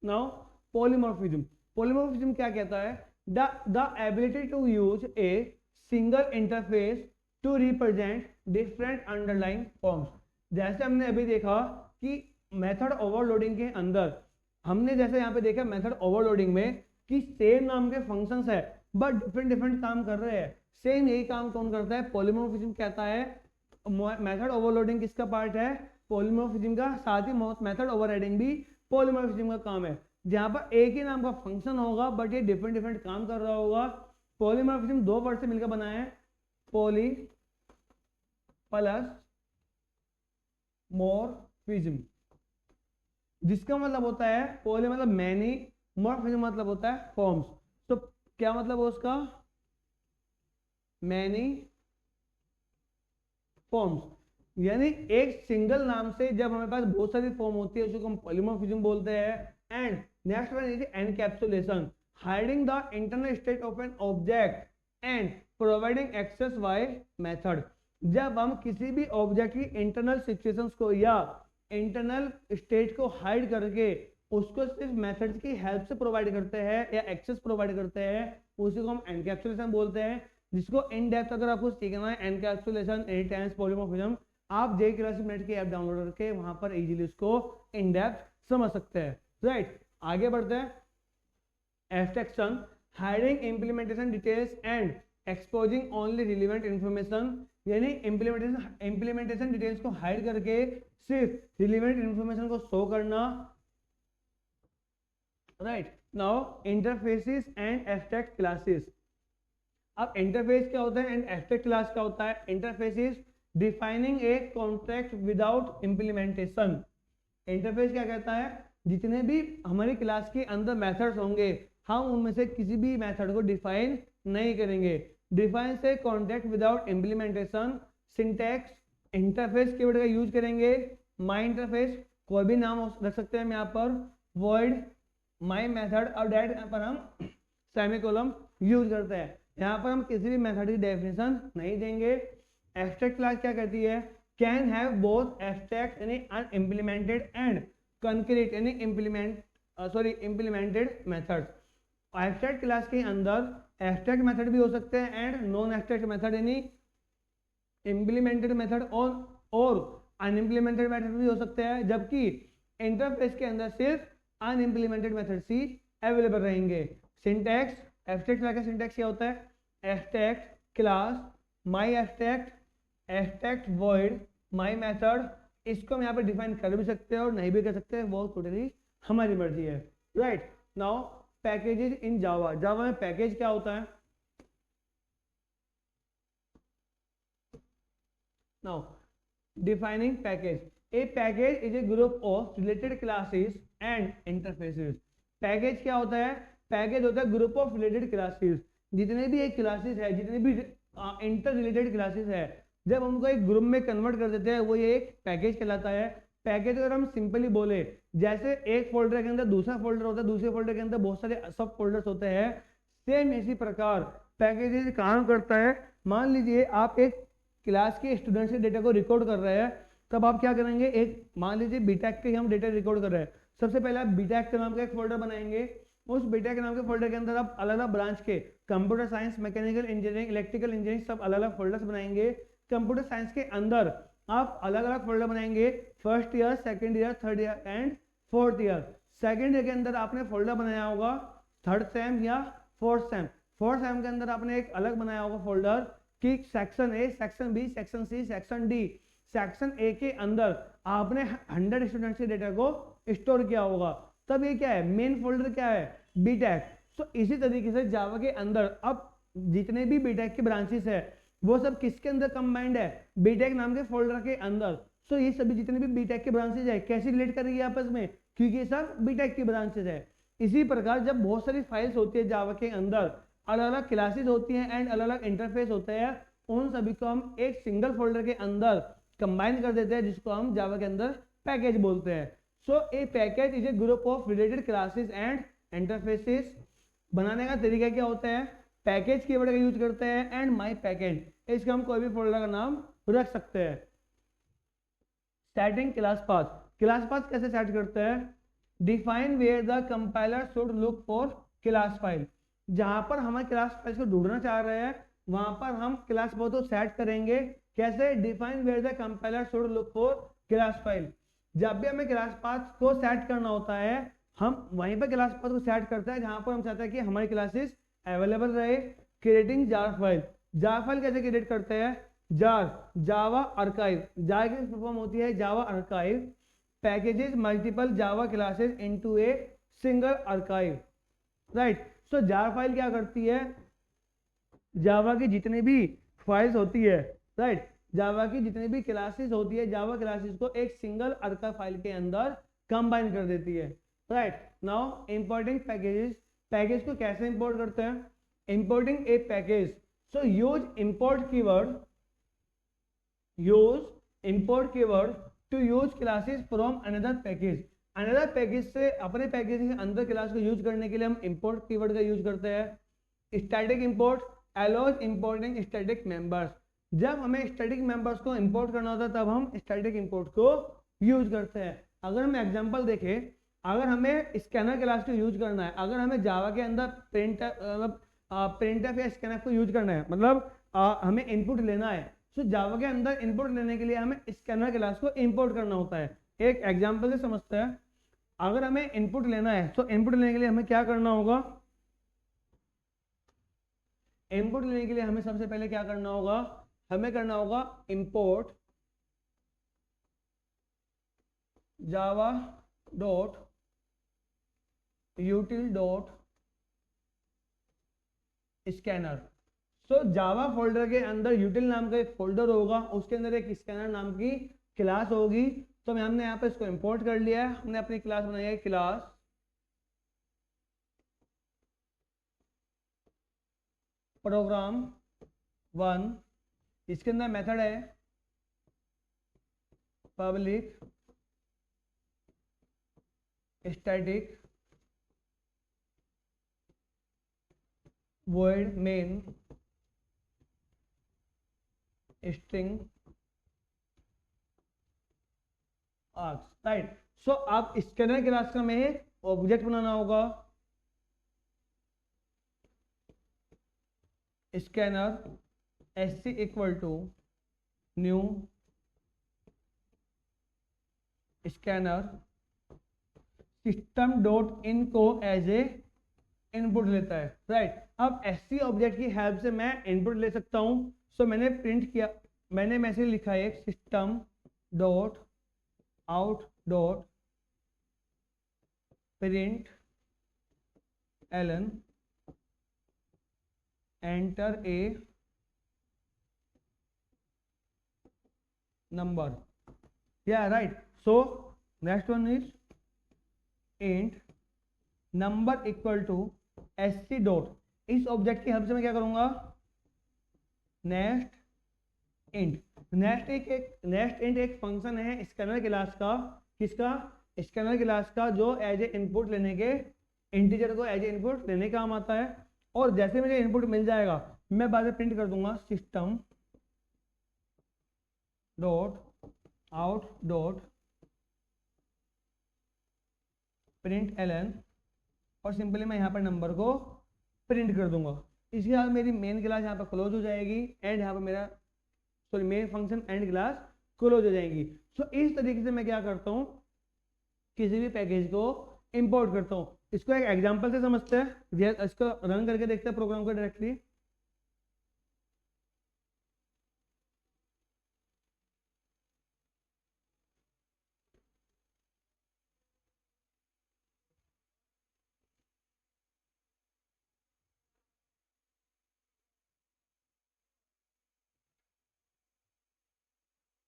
Now polymorphism. पॉलीमॉर्फिज्म क्या कहता है? The ability to use a single interface to represent different underlying forms. जैसे हमने अभी देखा कि मेथड ओवरलोडिंग के अंदर हमने जैसे यहाँ पे देखा मेथड ओवरलोडिंग में कि सेम नाम के फंक्शंस है बट डिफरेंट डिफरेंट काम कर रहे हैं। सेम यही काम कौन करता है? पॉलीमॉर्फिज्म कहता है। मेथड ओवरलोडिंग किसका पार्ट है? पॉलीमॉर्फिज्म का। साथ ही मेथड ओवरराइडिंग भी पॉलीमॉर्फिज्म का काम है, जहां पर एक ही नाम का फंक्शन होगा बट ये डिफरेंट डिफरेंट काम कर रहा होगा। पॉलीमॉर्फिज्म 2 वर्ड से मिलकर बना है, पॉली प्लस मॉर्फिज्म, जिसका मतलब होता है पॉली मतलब मैनी, मॉर्फिज्म मतलब होता है फॉर्म्स। तो क्या मतलब है उसका? मैनी फॉर्म्स, यानी एक सिंगल नाम से जब हमारे पास बहुत सारी फॉर्म होती है उसको हम पॉलीमॉर्फिज्म बोलते हैं। And next one is encapsulation, hiding the internal state of an object and providing access by method. जब हम किसी भी ऑब्जेक्ट की इंटरनल सिचुएशंस को या इंटरनल स्टेट को हाइड करके उसको सिर्फ मेथड्स की हेल्प से प्रोवाइड करते हैं या एक्सेस प्रोवाइड करते हैं, उसी को हम एनकैप्सुलेशन बोलते हैं। जिसको इन डेप्थ अगर आपको सीखना है एनकैप्सुलेशन, इनहेरिटेंस, पॉलीमॉर्फिज्म, आप जे क्लासेस नेट की ऐप डाउनलोड करके वहां पर इजीली उसको इन डेप्थ समझ सकते हैं, राइट। आगे बढ़ते हैं। Abstraction, hiding implementation details and exposing only relevant information, यानी इंप्लीमेंटेशन डिटेल्स को हाइड करके सिर्फ रिलेवेंट इंफॉर्मेशन को शो करना, right. Now interfaces and abstract classes. अब इंटरफेस क्या होता है एंड एब्स्ट्रैक्ट क्लास क्या होता है? Interfaces defining a contract without implementation. Interface क्या कहता है? जितने भी हमारी क्लास के अंदर मेथड्स होंगे हम उनमें से किसी भी मेथड को डिफाइन नहीं करेंगे। डिफाइन से contract without implementation. Syntax, interface keyword का यूज करेंगे। माई इंटरफेस, कोई भी नाम रख सकते हैं हम यहाँ पर। वॉइड, माई मेथड, और डेट पर हम सेमीकोलन यूज करते हैं। यहाँ पर हम किसी भी मेथड की डेफिनेशन नहीं देंगे। एब्स्ट्रैक्ट क्लास क्या कहती है? कैन हैव बोथ एब्स्ट्रैक्ट यानी अनइम्प्लीमेंटेड एंड कंक्रीट यानी इम्प्लीमेंटेड मेथड्स। एब्स्ट्रैक्ट क्लास के अंदर एब्स्ट्रैक्ट मेथड भी हो सकते हैं एंड नॉन एब्स्ट्रैक्ट मेथड यानी इम्प्लीमेंटेड मेथड और अनइम्प्लीमेंटेड मेथड भी हो सकते हैं, जबकि इंटरफेस के अंदर सिर्फ अनइम्प्लीमेंटेड मेथड्स ही अवेलेबल रहेंगे। सिंटैक्स, एब्स्ट्रैक्ट क्लास का सिंटैक्स क्या होता है? Abstract class my abstract, abstract void my method. इसको हम यहाँ पे डिफाइन कर भी सकते हैं और नहीं भी कर सकते हैं, वो टोटली हमारी मर्जी है, राइट। नाउ पैकेजेस इन जावा, जावा में पैकेज क्या होता है? Now defining package, A package is a group of related classes and interfaces. Package क्या होता है? पैकेज होता है ग्रुप ऑफ रिलेटेड क्लासेस, जितने भी एक क्लासेस है, जितने भी इंटर रिलेटेड क्लासेस है, जब हमको एक ग्रुप में कन्वर्ट कर देते हैं वो ये एक पैकेज कहलाता है। पैकेज अगर हम सिंपली बोले, जैसे एक फोल्डर के अंदर दूसरा फोल्डर होता है, दूसरे फोल्डर के अंदर बहुत सारे सब फोल्डर्स होते हैं, सेम इसी प्रकार पैकेज काम करता है। मान लीजिए आप एक क्लास के स्टूडेंट्स के डेटा को रिकॉर्ड कर रहे हैं, तब आप क्या करेंगे, एक मान लीजिए बीटेक के हम डेटा रिकॉर्ड कर रहे हैं, सबसे पहले आप बीटेक के नाम का एक फोल्डर बनाएंगे। उस बीटेक के नाम के फोल्डर के अंदर आप अलग अलग ब्रांच के computer science, mechanical engineering, electrical engineering सब अलग अलग फोल्डर्स बनाएंगे। कंप्यूटर साइंस के अंदर आप अलग अलग फोल्डर बनाएंगे, first year, second year, third year and fourth year. Second year के अंदर आपने फोल्डर बनाया होगा थर्ड सेम या फोर्थ सेम। फोर्थ सेम के अंदर आपने एक अलग बनाया होगा फोल्डर कि section A, section B, section C, section D. Section A के अंदर आपने 100 स्टूडेंट्स के डेटा को स्टोर किया होगा, तब ये क्या है, मेन फोल्डर क्या है, बीटेक। सो इसी तरीके से जावा के अंदर अब जितने भी बीटेक के ब्रांचेस है वो सब किसके अंदर कंबाइंड है, बीटेक नाम के फोल्डर के अंदर। सो ये सभी जितने भी बीटेक के ब्रांचेस है कैसे रिलेट करेंगे आपस में, क्योंकि ये सब बीटेक की ब्रांचेस है। इसी प्रकार जब बहुत सारी फाइल्स होती है जावा के अंदर, अलग अलग क्लासेस होती हैं एंड अलग अलग इंटरफेस होते हैं, उन सभी को हम एक सिंगल फोल्डर के अंदर कंबाइन कर देते हैं, जिसको हम जावा के अंदर पैकेज बोलते हैं। So a package is a group of related classes and interfaces. बनाने का तरीका क्या होता है, पैकेज कीवर्ड का यूज करते हैं एंड माई पैकेज, इसका हम कोई भी फोल्डर का नाम रख सकते हैं। Setting class path, class path कैसे सेट करते हैं, define where the compiler should look for class file. जहां पर हम क्लास फाइल को ढूंढना चाह रहे हैं वहां पर हम क्लास पाथ को सेट करेंगे। कैसे, define where the compiler should look for class file. जब भी हमें क्लास पाथ को सेट करना होता है हम वहीं पर क्लास पाथ को सेट करते हैं जहां पर हम चाहते हैं कि हमारी क्लासेस अवेलेबल रहे। Creating jar file, jar file कैसे क्रिएट करते हैं, जार जावा आर्काइव, जार की फॉर्म होती है Java archive, packages multiple Java classes into a single archive, right. So jar file क्या करती है, जावा की जितनी भी फाइल्स होती है, राइट, जावा की जितनी भी क्लासेस होती है, जावा क्लासेस को एक सिंगल आर्काइव फाइल के अंदर कंबाइन कर देती है, right. Now importing packages, package को कैसे इंपोर्ट करते हैं, importing a package. So use import keyword, use import keyword to use classes from another package. Another package से अपने पैकेज के अंदर क्लास को यूज करने के लिए हम इंपोर्ट कीवर्ड का यूज करते हैं। Static import allows importing static members, जब हमें स्टैटिक मेंबर्स को इंपोर्ट करना होता है तब हम स्टैटिक इंपोर्ट को यूज करते हैं। अगर हम एग्जांपल देखें, अगर हमें स्कैनर क्लास को यूज करना है, अगर हमें जावा के अंदर प्रिंटफ या स्कैनर को यूज करना है, मतलब हमें इनपुट लेना है, तो जावा के अंदर इनपुट लेने के लिए हमें स्कैनर क्लास को इंपोर्ट करना होता है। एक एग्जांपल से समझते हैं, अगर हमें इनपुट लेना है तो इनपुट लेने के लिए हमें क्या करना होगा, इनपुट लेने के लिए हमें सबसे पहले क्या करना होगा, हमें करना होगा import Java dot util dot scanner. So Java folder के अंदर util नाम का एक फोल्डर होगा, उसके अंदर एक स्कैनर नाम की क्लास होगी। तो हमने यहाँ पे इसको इंपोर्ट कर लिया है, हमने अपनी क्लास बनाई है क्लास प्रोग्राम 1, इसके अंदर मेथड है public static void main string args, right. So आप स्कैनर क्लास का में ऑब्जेक्ट बनाना होगा, scanner sc equal to new scanner system dot in को एज ए इनपुट लेता है, राइट। अब sc ऑब्जेक्ट की हेल्प से मैं इनपुट ले सकता हूं। सो मैंने प्रिंट किया, मैंने मैसेज लिखा है system dot out dot print L N enter a number. Yeah, right. So next one is int number equal to sc dot. इस ऑब्जेक्ट की हेल्प से मैं क्या करूंगा, नेक्स्ट इंट. नेक्स्ट इंट एक फंक्शन है स्कैनर क्लास का. किसका? स्कैनर क्लास का, जो एज ए इनपुट लेने के, इंटीजर को एज ए इनपुट लेने काम आता है. और जैसे मुझे इनपुट मिल जाएगा मैं बाद में प्रिंट कर दूंगा system dot out dot print Elon, और सिंपली मैं यहाँ पर नंबर को प्रिंट कर दूंगा. इसके साथ मेरी मेन क्लास यहाँ पर क्लोज हो जाएगी एंड यहाँ पर मेरा main function and class close हो जाएंगी. सो इस तरीके से मैं क्या करता हूँ, किसी भी पैकेज को इंपोर्ट करता हूँ. इसको एक एग्जांपल से समझते हैं, इसको रन करके देखते हैं प्रोग्राम को डायरेक्टली.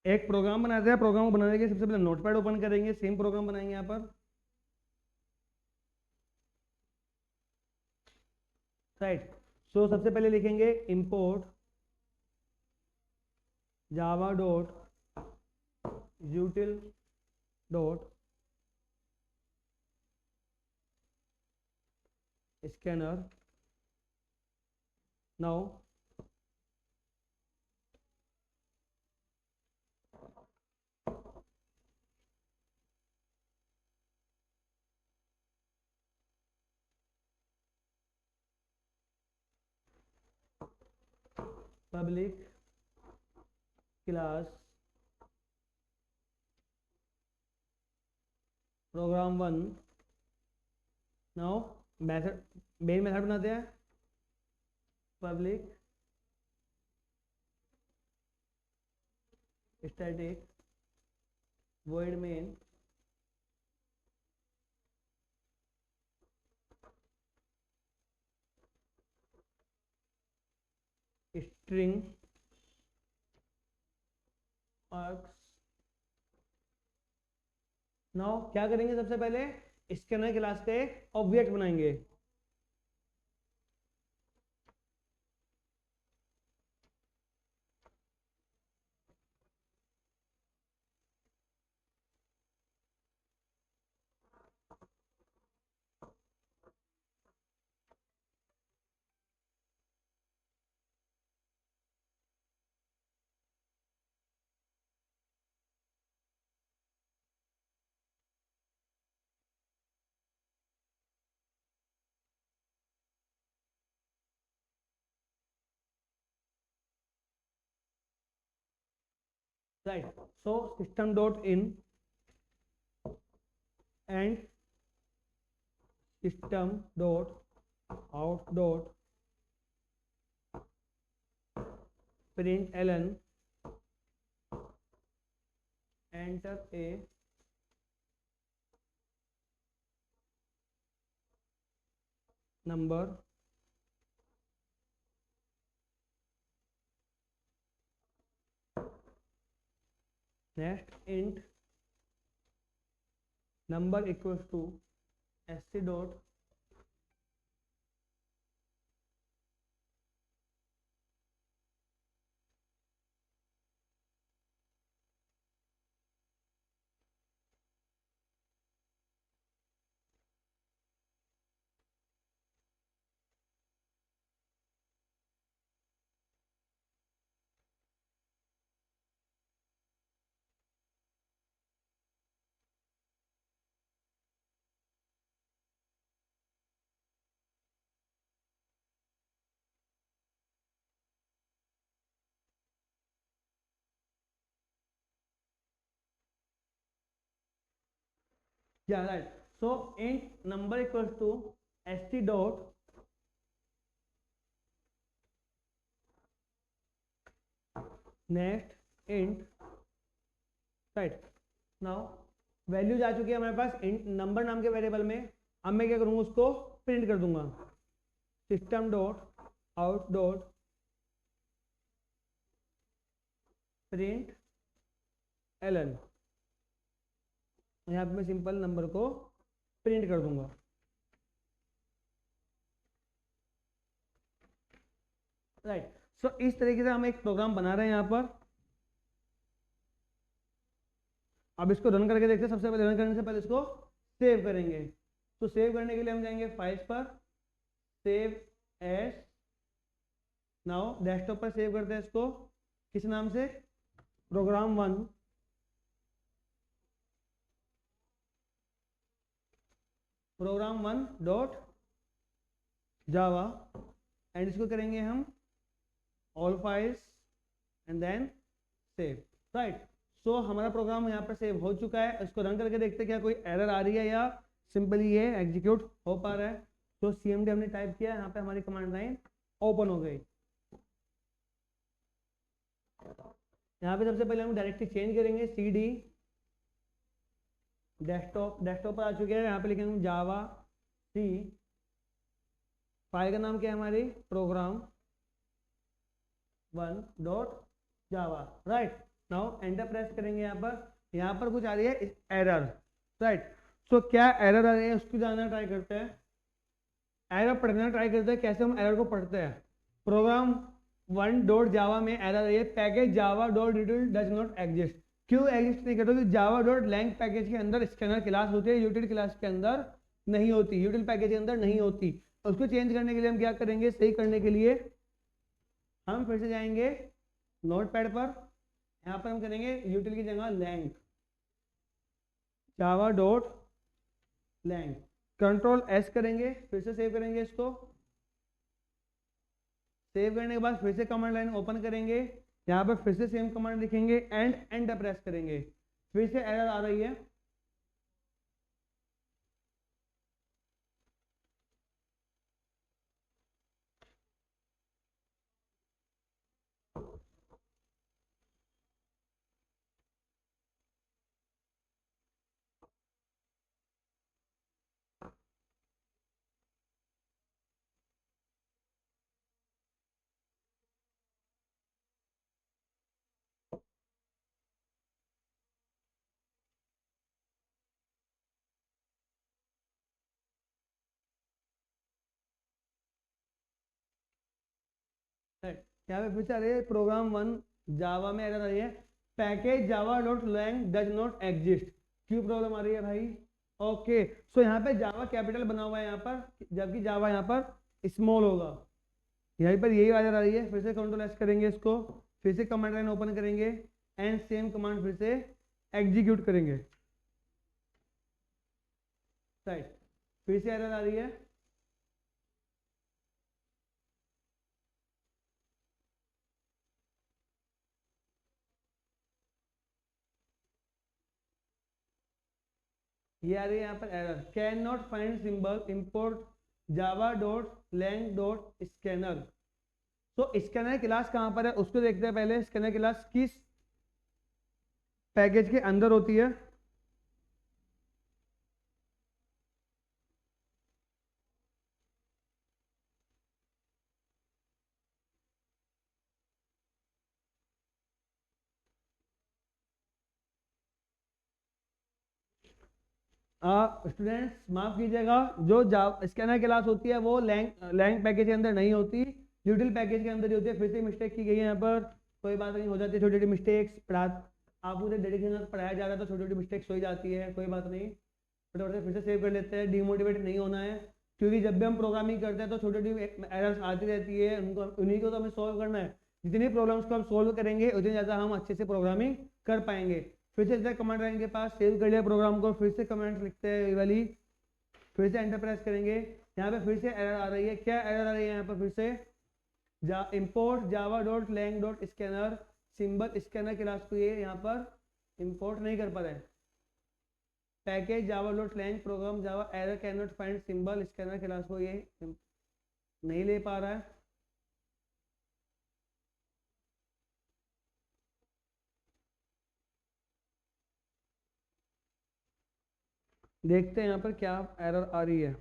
एक प्रोग्राम बनाते हैं. प्रोग्राम बनाने के सबसे पहले नोटपैड ओपन करेंगे, सेम प्रोग्राम बनाएंगे यहाँ पर. राइट. सो सबसे पहले लिखेंगे import Java dot util dot scanner. Now public class program 1. Now method, main method बनाते हैं public static void main string args. Now क्या करेंगे, सबसे पहले स्कैनर क्लास का एक ऑब्जेक्ट बनाएंगे. Right. So system dot in and system dot out dot println enter a number. Next int number equals to sc dot yeah, right. So int number equals to st dot next int. right. Now values आ चुकी है हमारे पास int number नाम के variable में. अब मैं क्या करूँगा, उसको प्रिंट कर दूंगा, system dot out dot print Elon, यहाँ पे मैं सिंपल नंबर को प्रिंट कर दूंगा। राइट, सो इस तरीके से हम एक प्रोग्राम बना रहे हैं यहाँ पर। अब इसको रन करके देखते हैं। सबसे पहले रन करने से पहले इसको सेव करेंगे। तो सेव करने के लिए हम जाएंगे फाइल्स पर, सेव एज, नाउ डेस्कटॉप पर सेव करते हैं इसको, किस नाम से, प्रोग्राम 1, डॉट जावा, एंड इसको करेंगे हम all files and then save. Right, so हमारा प्रोग्राम यहाँ पर सेव हो चुका है। इसको रन करके देखते हैं क्या कोई एरर आ रही है या सिंपली ये एग्जीक्यूट हो पा रहा है। तो cmd हमने टाइप किया, यहाँ पे हमारी कमांड लाइन ओपन हो गई। यहाँ पे सबसे पहले हम डायरेक्टली चेंज करेंगे, cd डेस्कटॉप पर आ चुके हैं। यहाँ पे लिखेंगे जावा सी, फाइल का नाम क्या है हमारी, program 1 dot Java. Right, now enter press करेंगे। यहाँ पर कुछ आ रही है एरर। राइट, सो क्या एरर आ रही है उसको जानना ट्राई करते हैं, एरर पढ़ना ट्राई करते हैं। कैसे हम एरर को पढ़ते हैं, प्रोग्राम 1 डॉट जावा में एरर आ रही है, package Java dot यूटिल does not exist. क्यों एग्जिस्ट नहीं करता, क्योंकि जावा डॉट लैंग पैकेज के अंदर स्कैनर क्लास होती है, यूटिल क्लास के अंदर नहीं होती, यूटिल पैकेज के अंदर नहीं होती। उसको चेंज करने के लिए हम क्या करेंगे, सही करने के लिए हम फिर से जाएंगे नोटपैड पर, यहाँ पर हम करेंगे यूटिल की जगह lang, Java dot lang, control S करेंगे, फिर से सेव करेंगे इसको। सेव करने के बाद फिर से कमांड लाइन ओपन करेंगे, यहाँ पर फिर से सेम कमांड लिखेंगे एंड एंटर प्रेस करेंगे। फिर से एरर आ रही है, यहाँ पे फिर से आ रही है प्रोग्राम 1 जावा में एरर आ रही है, package Java dot lang does not exist. क्यों प्रॉब्लम आ रही है भाई, ओके। सो यहाँ पे जावा कैपिटल बना हुआ है यहाँ पर, जबकि जावा यहाँ पर स्मॉल होगा, यहीं पर यही एरर आ रही है। फिर से कंट्रोल एस करेंगे इसको, फिर से कमांड लाइन ओपन करेंगे एंड सेम कमांड फिर से एग्जीक्यूट करेंगे। राइट, फिर से एरर आ रही है, ये आ रही है यहाँ पर error, can not find symbol import Java dot lang dot scanner. तो स्कैनर क्लास कहाँ पर है उसको देखते हैं पहले, स्कैनर क्लास किस पैकेज के अंदर होती है। स्टूडेंट्स माफ कीजिएगा, जो स्कैनर क्लास होती है वो लैंग पैकेज के अंदर नहीं होती, यूटिल पैकेज के अंदर ही होती है। फिर से मिस्टेक की गई है यहाँ पर, कोई बात नहीं, हो जाती है छोटी छोटी मिस्टेक्स। आप मुझे डेडिकेशन से पढ़ाया जा रहा है तो छोटी छोटी मिस्टेक्स हो जाती है, कोई बात नहीं। फटाफट से फिर से सेव कर लेते हैं, डिमोटिवेट नहीं होना है, क्योंकि जब भी हम प्रोग्रामिंग करते हैं तो छोटी छोटी एरर्स आती रहती है, उन्हीं को तो हमें सॉल्व करना है। जितनी प्रॉब्लम्स को हम सॉल्व करेंगे उतनी ज़्यादा हम अच्छे से प्रोग्रामिंग कर पाएंगे। फिर से कमांड लाइन के पास सेव कर लिया प्रोग्राम को, फिर से कमांड लिखते हैं ये वाली, फिर से एंटर प्रेस करेंगे। यहाँ पे फिर से एरर आ रही है, क्या एरर आ रही है यहाँ पर, फिर से import Java dot lang dot scanner symbol scanner class को ये यहाँ पर इंपोर्ट नहीं कर पा रहे हैं। Package Java dot lang program Java error can not find symbol scanner class को ये नहीं ले पा रहा है। देखते हैं यहाँ पर क्या एरर आ रही है।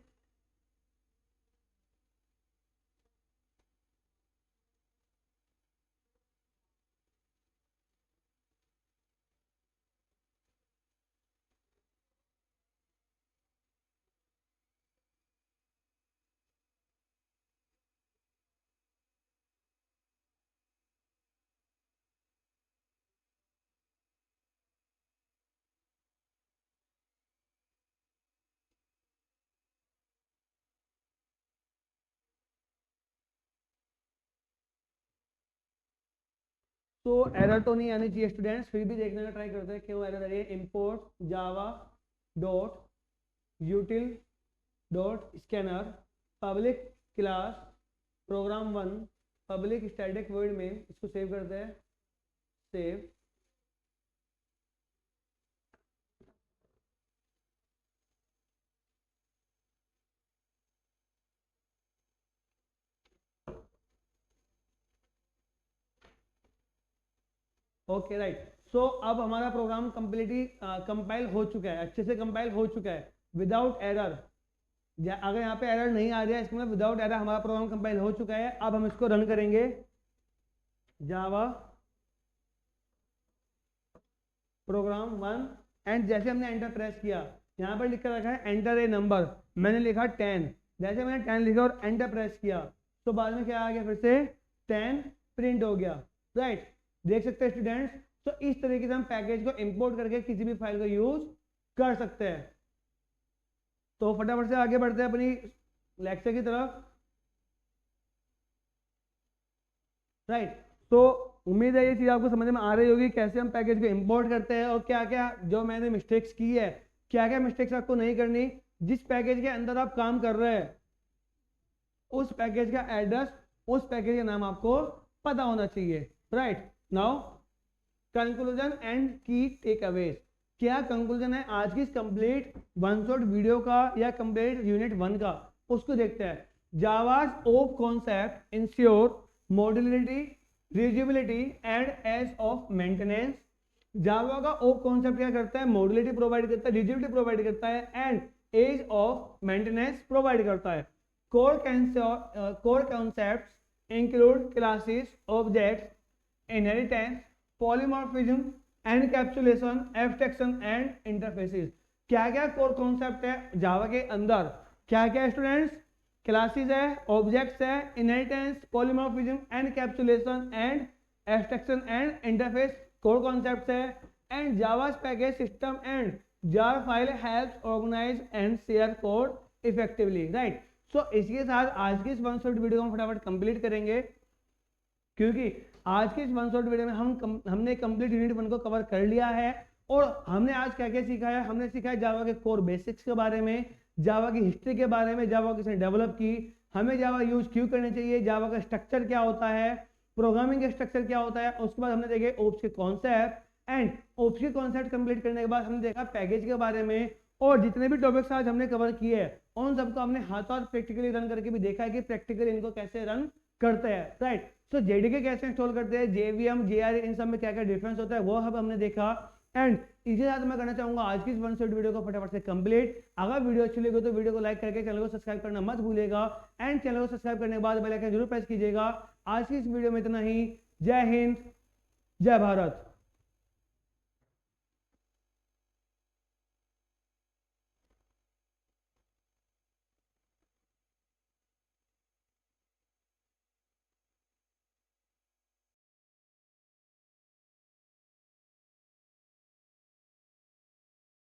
तो एरर तो नहीं आनी चाहिए स्टूडेंट्स, फिर भी देखने का ट्राई करते हैं क्यों एरर आ रही है। Import Java dot util dot scanner public class program1 public static word में, इसको सेव करते हैं। सेव। Okay right. सो अब हमारा प्रोग्राम कंप्लीटली कंपाइल हो चुका है, अच्छे से कंपाइल हो चुका है विदाउट एरर। अगर यहाँ पे एरर नहीं आ रहा है इसमें विदाउट एरर हमारा प्रोग्राम कंपाइल हो चुका है। अब हम इसको रन करेंगे। जावा program1 एंड जैसे हमने एंटर प्रेस किया, यहाँ पर लिख कर रखा है एंटर ए नंबर, मैंने लिखा 10। जैसे मैंने 10 लिखा और एंटर प्रेस किया तो बाद में क्या आ गया, फिर से 10 प्रिंट हो गया। राइट, देख सकते हैं स्टूडेंट्स। तो इस तरीके से हम पैकेज को इंपोर्ट करके किसी भी फाइल को यूज कर सकते हैं। तो फटाफट से आगे बढ़ते हैं अपनी लेक्चर की तरफ। राइट, तो उम्मीद है ये चीज आपको समझ में आ रही होगी कैसे हम पैकेज को इंपोर्ट करते हैं और क्या क्या जो मैंने मिस्टेक्स की है, क्या क्या मिस्टेक्स आपको नहीं करनी। जिस पैकेज के अंदर आप काम कर रहे हैं उस पैकेज का एड्रेस, उस पैकेज का नाम आपको पता होना चाहिए। राइट, नाउ कंक्लूजन एंड की टेक अवेज। क्या कंक्लूजन है आज की इस कंप्लीट वन शॉट वीडियो का या कंप्लीट यूनिट 1 का, उसको देखते हैं। Java's OOP concept ensure modularity reusability and ease of maintenance. Java का ओप कॉन्सेप्ट क्या करता है, मॉड्यूलरिटी प्रोवाइड करता है, रीयूजेबिलिटी प्रोवाइड करता है and ease of maintenance provide करता है। Core concepts include classes, objects, inheritance, polymorphism, encapsulation, abstraction and interfaces. क्या क्या कोर कॉन्सेप्ट है जावा के अंदर, क्या क्या स्टूडेंट्स, क्लासेस है, ऑब्जेक्ट्स है, inheritance, polymorphism, encapsulation and abstraction and interface core concepts है। And Java package system and JAR file helps organise and share code effectively. Right, so इसके साथ आज की इस वन शॉट वीडियो को हम फटाफट कंप्लीट करेंगे, क्योंकि आज के इस वन शॉट वीडियो में हमने कंप्लीट यूनिट 1 को कवर कर लिया है। और हमने आज क्या क्या सीखा है, हमने सीखा है जावा के कोर बेसिक्स के बारे में, जावा की हिस्ट्री के बारे में, जावा किसने डेवलप की, हमें जावा यूज क्यों करनी चाहिए, जावा का स्ट्रक्चर क्या होता है, प्रोग्रामिंग का स्ट्रक्चर क्या होता है। उसके बाद हमने देखे ओप्स के कॉन्सेप्ट एंड ओप्स के कॉन्सेप्ट कंप्लीट करने के बाद हमने देखा पैकेज के बारे में। और जितने भी टॉपिक्स आज हमने कवर किए हैं उन सबको हमने हाथ और प्रैक्टिकली रन करके भी देखा है कि प्रैक्टिकली इनको कैसे रन करते हैं। राइट, सो जेडीके कैसे इंस्टॉल करते हैं, जेवीएम, जेआरए, इन सब में क्या क्या डिफरेंस होता है वो सब हमने देखा। एंड इसी साथ मैं करना चाहूंगा आज की इस वन शॉट वीडियो को फटाफट से कंप्लीट। अगर वीडियो अच्छी लगी तो वीडियो को लाइक करके चैनल को सब्सक्राइब करना मत भूलिएगा एंड चैनल को सब्सक्राइब करने के बाद बेल आइकन जरूर प्रेस कीजिएगा। आज की इस वीडियो में इतना ही। जय हिंद, जय भारत।